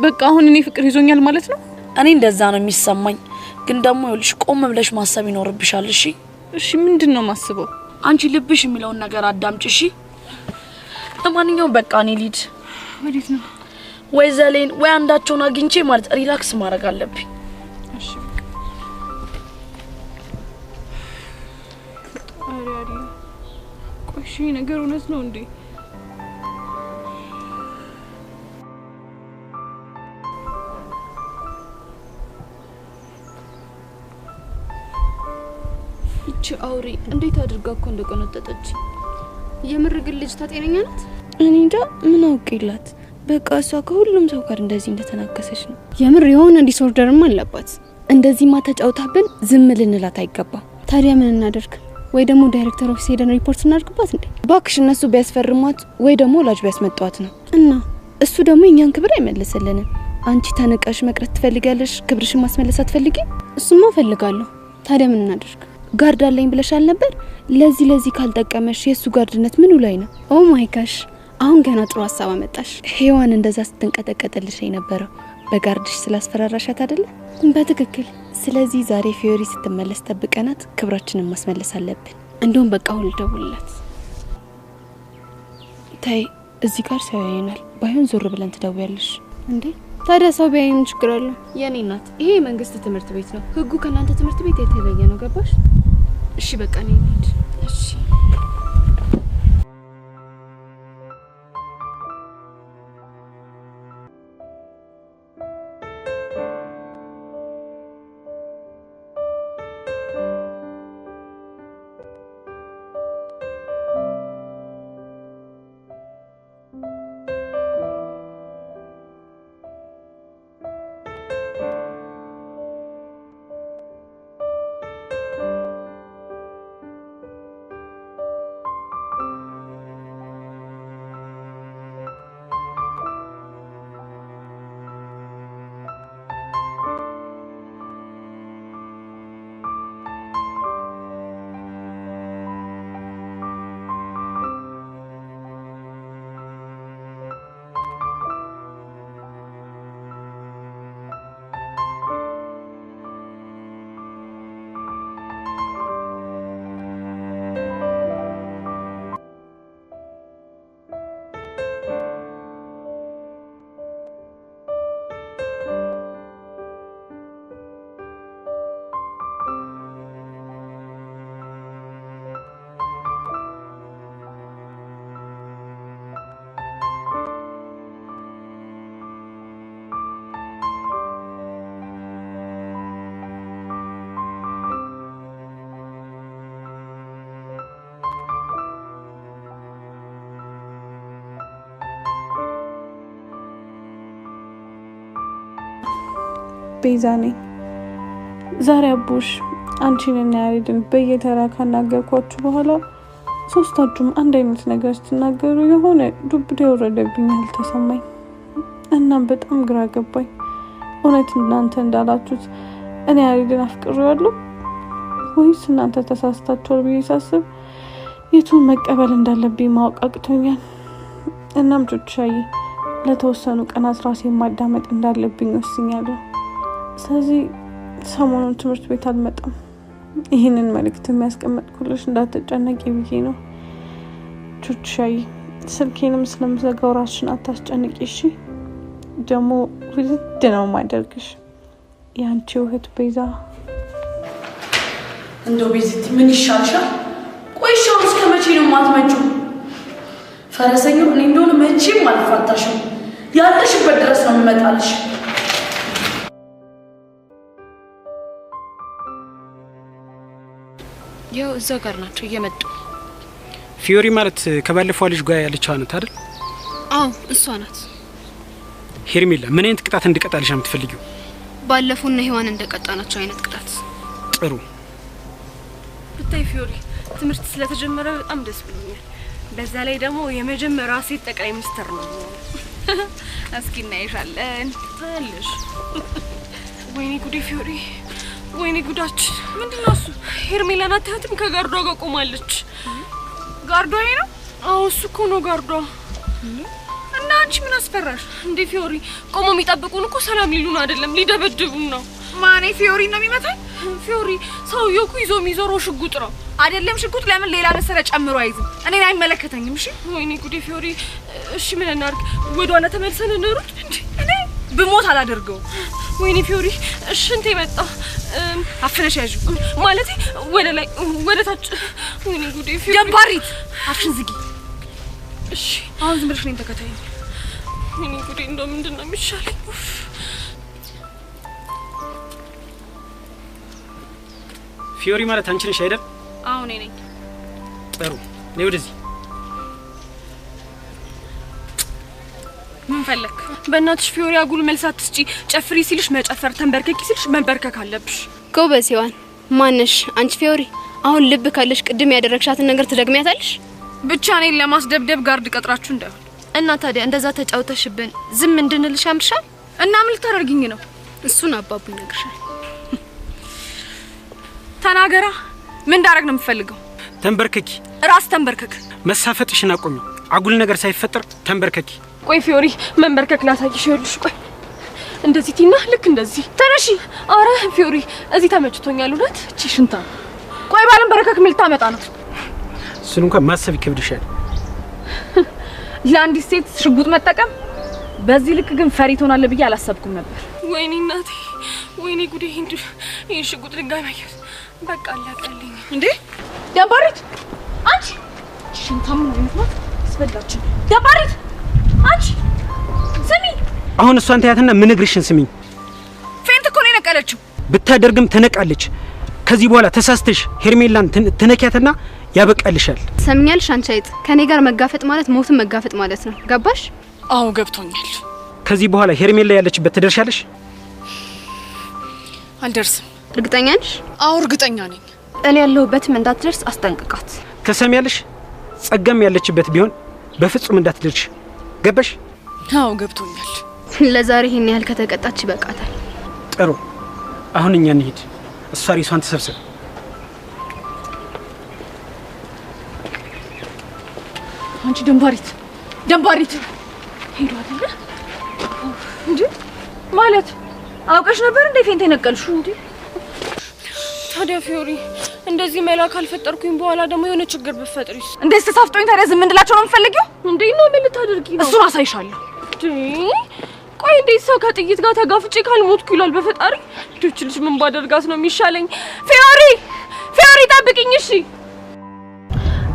በቃ አሁን እኔ ፍቅር ይዞኛል ማለት ነው? እኔ እንደዛ ነው የሚሰማኝ። ግን ደግሞ ይኸውልሽ ቆም ብለሽ ማሰብ ይኖርብሻል። እሺ እሺ ምንድነው ማስበው? አንቺ ልብሽ የሚለውን ነገር አዳምጪ እሺ። ለማንኛውም በቃ እኔ ልሂድ። ወዴት ነው? ወይ ዘሌን ወይ አንዳቸውን አግኝቼ ማለት ሪላክስ ማድረግ አለብኝ። እሺ አሪያሪ ቆይሽ ነገር እውነት ነው እንዴ? እቺ አውሪ እንዴት አድርጋ እኮ እንደቆነጠጠች። የምር ግን ልጅ ጤነኛ ናት? እኔ እንጃ ምን አውቄላት። በቃ እሷ ከሁሉም ሰው ጋር እንደዚህ እንደተናከሰች ነው። የምር የሆነ ዲስኦርደርም አለባት። እንደዚህማ ተጫውታብን ዝም ልንላት አይገባም። ታዲያ ምን እናደርግ? ወይ ደግሞ ዳይሬክተር ኦፊስ ሄደን ሪፖርት እናድርግባት እንዴ? ባክሽ እነሱ ቢያስፈርሟት ወይ ደግሞ ወላጅ ቢያስመጧት ነው። እና እሱ ደግሞ የኛን ክብር አይመልስልንም። አንቺ ተነቀሽ መቅረት ትፈልጊያለሽ፣ ክብርሽን ማስመለስ አትፈልጊ? እሱማ እፈልጋለሁ። ታዲያ ምን እናደርግ? ጋርድ አለኝ ብለሻል ነበር። ለዚህ ካልጠቀመሽ የሱ ጋርድነት ምኑ ላይ ነው? ኦ ማይ ጋሽ አሁን ገና ጥሩ ሀሳብ አመጣሽ። ሄዋን እንደዛ ስትንቀጠቀጥልሽ የነበረው በጋርድሽ ስላስፈራራሻት አይደለ? በትክክል። ስለዚህ ዛሬ ፊዮሪ ስትመለስ ጠብቀናት ክብራችንን ማስመለስ አለብን። እንደውም በቃ ሁሉ ደውልላት። ታይ እዚህ ጋር ሰው ያየናል። ባይሆን ዞር ብለን ትደውያለሽ እንዴ? ታዲያ ሰው ቢያየን ችግር አለው? የኔ እናት ይሄ የመንግስት ትምህርት ቤት ነው። ህጉ ከናንተ ትምህርት ቤት የተለየ ነው። ገባሽ? እሺ በቃ ነኝ እንሂድ። እሺ ቤዛ ነኝ። ዛሬ አቡሽ አንቺንና ያሬድን በየተራ ካናገርኳችሁ በኋላ ሶስታችሁም አንድ አይነት ነገር ስትናገሩ የሆነ ዱብዳ ወረደብኝ አልተሰማኝ። እናም በጣም ግራ ገባኝ። እውነት እናንተ እንዳላችሁት እኔ ያሬድን አፍቅሬዋለሁ ወይስ እናንተ ተሳስታችኋል ብዬ ሳስብ የቱን መቀበል እንዳለብኝ ማወቅ አቅቶኛል። እናም ቹቻዬ ለተወሰኑ ቀናት ራሴን ማዳመጥ እንዳለብኝ ወስኛለሁ። ስለዚህ ሰሞኑን ትምህርት ቤት አልመጣም። ይህንን መልእክት የሚያስቀምጥኩልሽ እንዳትጨነቂ ብዬ ነው። ቹቻዬ ስልኬንም ስለምዘጋው ራስሽን አታስጨንቂ እሺ? ደግሞ ውድድ ነው ማደርግሽ ያንቺ እህት ቤዛ። እንደው ቤዚቲ ምን ይሻልሻል? ቆይሻው እስከ መቼ ነው የማትመጪው? ፈረሰኛው እኔ እንደሆነ መቼም አልፋታሽም። ያለሽበት ድረስ ነው የምመጣልሽ። ያው እዛ ጋር ናቸው እየመጡ። ፊዮሪ ማለት ከባለፈው ልጅ ጋር ያለችው ናት አይደል? አዎ እሷ ናት። ሄርሜላ ምን አይነት ቅጣት እንድቀጣልሽ ነው የምትፈልጊው? ባለፈውና ሔዋን እንደቀጣናቸው አይነት ቅጣት። ጥሩ ብታይ ፊዮሪ ትምህርት ስለተጀመረ በጣም ደስ ብሎኛል። በዛ ላይ ደግሞ የመጀመሪያዋ ሴት ጠቅላይ ሚኒስትር ነው። እስኪ እናይሻለን ታለሽ። ወይኔ ጉዴ ፊዮሪ፣ ወይኔ ጉዳችን። ምንድነው እሱ? ሄርሜላን አታያትም? ከጋርዷ ጋር ቆማለች። ጋርዷ ይሄ ነው? አዎ እሱ እኮ ነው ጋርዷ። እና አንቺ ምን አስፈራሽ እንዴ ፊዮሪ? ቆሞ የሚጠብቁን እኮ ሰላም ሊሉን አይደለም ሊደበድቡን ነው። ማኔ ፊዮሪ ነው የሚመታኝ? ፊዮሪ ሰውዬው እኮ ይዞ የሚዞረው ሽጉጥ ነው። አይደለም ሽጉጥ፣ ለምን ሌላ መሰረ ጨምሮ አይዝም? እኔን አይመለከተኝም። እሺ ወይኔ ጉዴ ፊዮሪ። እሺ ምን እናድርግ? ወደ ኋላ ተመልሰን እንሩጥ እንዴ? እኔ ብሞት አላደርገው። ወይኔ ፊዮሪ። እሺ እንት መጣ አፍነሽ ያዡ ማለት ወደ ላይ ወደ ታች። ወይኔ ጉዴ ፊዮሪ። ደባሪት አፍሽን ዝጊ። እሺ አሁን ዝም ብለሽ እኔን ተከታይኝ። ወይኔ ጉዴ እንደው ምንድነው የሚሻለኝ? ፊዮሪ ማለት አንቺ ነሽ አይደል? እኔ ነኝ። ጥሩ ነይ ወደዚህ። ምን ፈለክ? በእናትሽ ፊዮሪ አጉል መልስ አትስጪ። ጨፍሪ ሲልሽ መጨፈር፣ ተንበርከኪ ሲልሽ መንበርከክ አለብሽ። ጎበዝ ሔዋን። ማነሽ አንቺ ፊዮሪ? አሁን ልብ ካለሽ ቅድም ያደረግሻትን ነገር ትደግሚያታለሽ? ብቻ እኔን ለማስደብደብ ጋርድ ቀጥራችሁ እንዳይሆን። እና ታዲያ እንደዛ ተጫውተሽብን ዝም እንድንልሽ አምርሻል? እና ምን ልታደርጊኝ ነው? እሱን አባቡ ይነግርሻል። ተናገራ። ምን እንዳደረግ ነው የምትፈልገው? ተንበርከኪ። ራስ ተንበርከክ። መሳፈጥሽን አቁሚ። አጉል ነገር ሳይፈጠር ተንበርከኪ። ቆይ ፊዮሪ መንበርከክ ላሳይሽ። ይኸውልሽ ቆይ እንደዚህ ቲና፣ ልክ እንደዚህ ተነሺ። አረ ፊዮሪ እዚህ ተመችቶኛል እውነት። እቺ ሽንታ። ቆይ ባለንበረከክ ምን ልታመጣ ነው? እሱን እንኳን ማሰብ ይከብድሻል። ለአንዲት ሴት ሽጉጥ መጠቀም በዚህ ልክ ግን ፈሪ ትሆናለህ ብዬ አላሰብኩም ነበር። ወይኔ እናቴ፣ ወይኔ ጉዴ! ይሄን ሽጉጥ ድጋሚ አየሁት። በቃ አላቀልኝ እንዴ! ደንባሪት አንቺ ሽንታም ነው የምትማት ስበላችን። ደንባሪት አንቺ ስሚ፣ አሁን እሷን ታያትና ምን እግርሽን ስሚኝ። ፌንት እኮ ነው የነቀለችው። ብታደርግም ትነቃለች። ከዚህ በኋላ ተሳስተሽ ሄርሜላን ትነኪያትና ያበቃልሻል። ሰምኛልሽ? አንቺ አይጥ፣ ከኔ ጋር መጋፈጥ ማለት ሞትን መጋፈጥ ማለት ነው። ገባሽ? አዎ ገብቶኛል። ከዚህ በኋላ ሄርሜላ ያለችበት ትደርሻለሽ? አልደርስም። እርግጠኛ ነሽ? አዎ እርግጠኛ ነኝ። እኔ ያለሁበትም እንዳትደርስ አስጠንቅቃት። ተሰሚያለሽ? ጸጋም ያለችበት ቢሆን በፍጹም እንዳትደርሽ። ገባሽ? አዎ ገብቶኛል። ለዛሬ ይሄን ያህል ከተቀጣች ይበቃታል። ጥሩ፣ አሁን እኛ እንሂድ። እሷ ሪሷን ተሰብስብ። አንቺ ደንባሪት ሄዱ አይደለ እንዴ? ማለት አውቀሽ ነበር እንዴ ፌንት የነቀልሽው እንዴ? ታዲያ ፊዮሪ እንደዚህ መላ ካልፈጠርኩኝ በኋላ ደግሞ የሆነ ችግር ብፈጥሪስ? እንዴት ተሳፍጦኝ ታዲያ ዝም እንድላቸው ነው የምፈልጊው? እንዴ ነው ምን ልታደርጊ ነው? እሱን አሳይሻለሁ። ቆይ እንዴት ሰው ከጥይት ጋር ተጋፍጬ ካልሞትኩ ይላል በፈጣሪ። ልጅ ልጅ ምን ባደርጋት ነው የሚሻለኝ? ፊዮሪ ጠብቂኝ እሺ።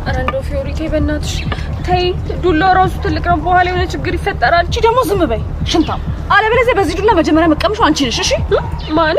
ኧረ እንደው ፊዮሪ ተይ በእናትሽ ተይ። ዱላው ራሱ ትልቅ ነው፣ በኋላ የሆነ ችግር ይፈጠራል። እቺ ደግሞ ዝም በይ ሽንታም። አለበለዚያ በዚህ ዱላ መጀመሪያ መቀምሽው አንቺ ነሽ። እሺ ማኔ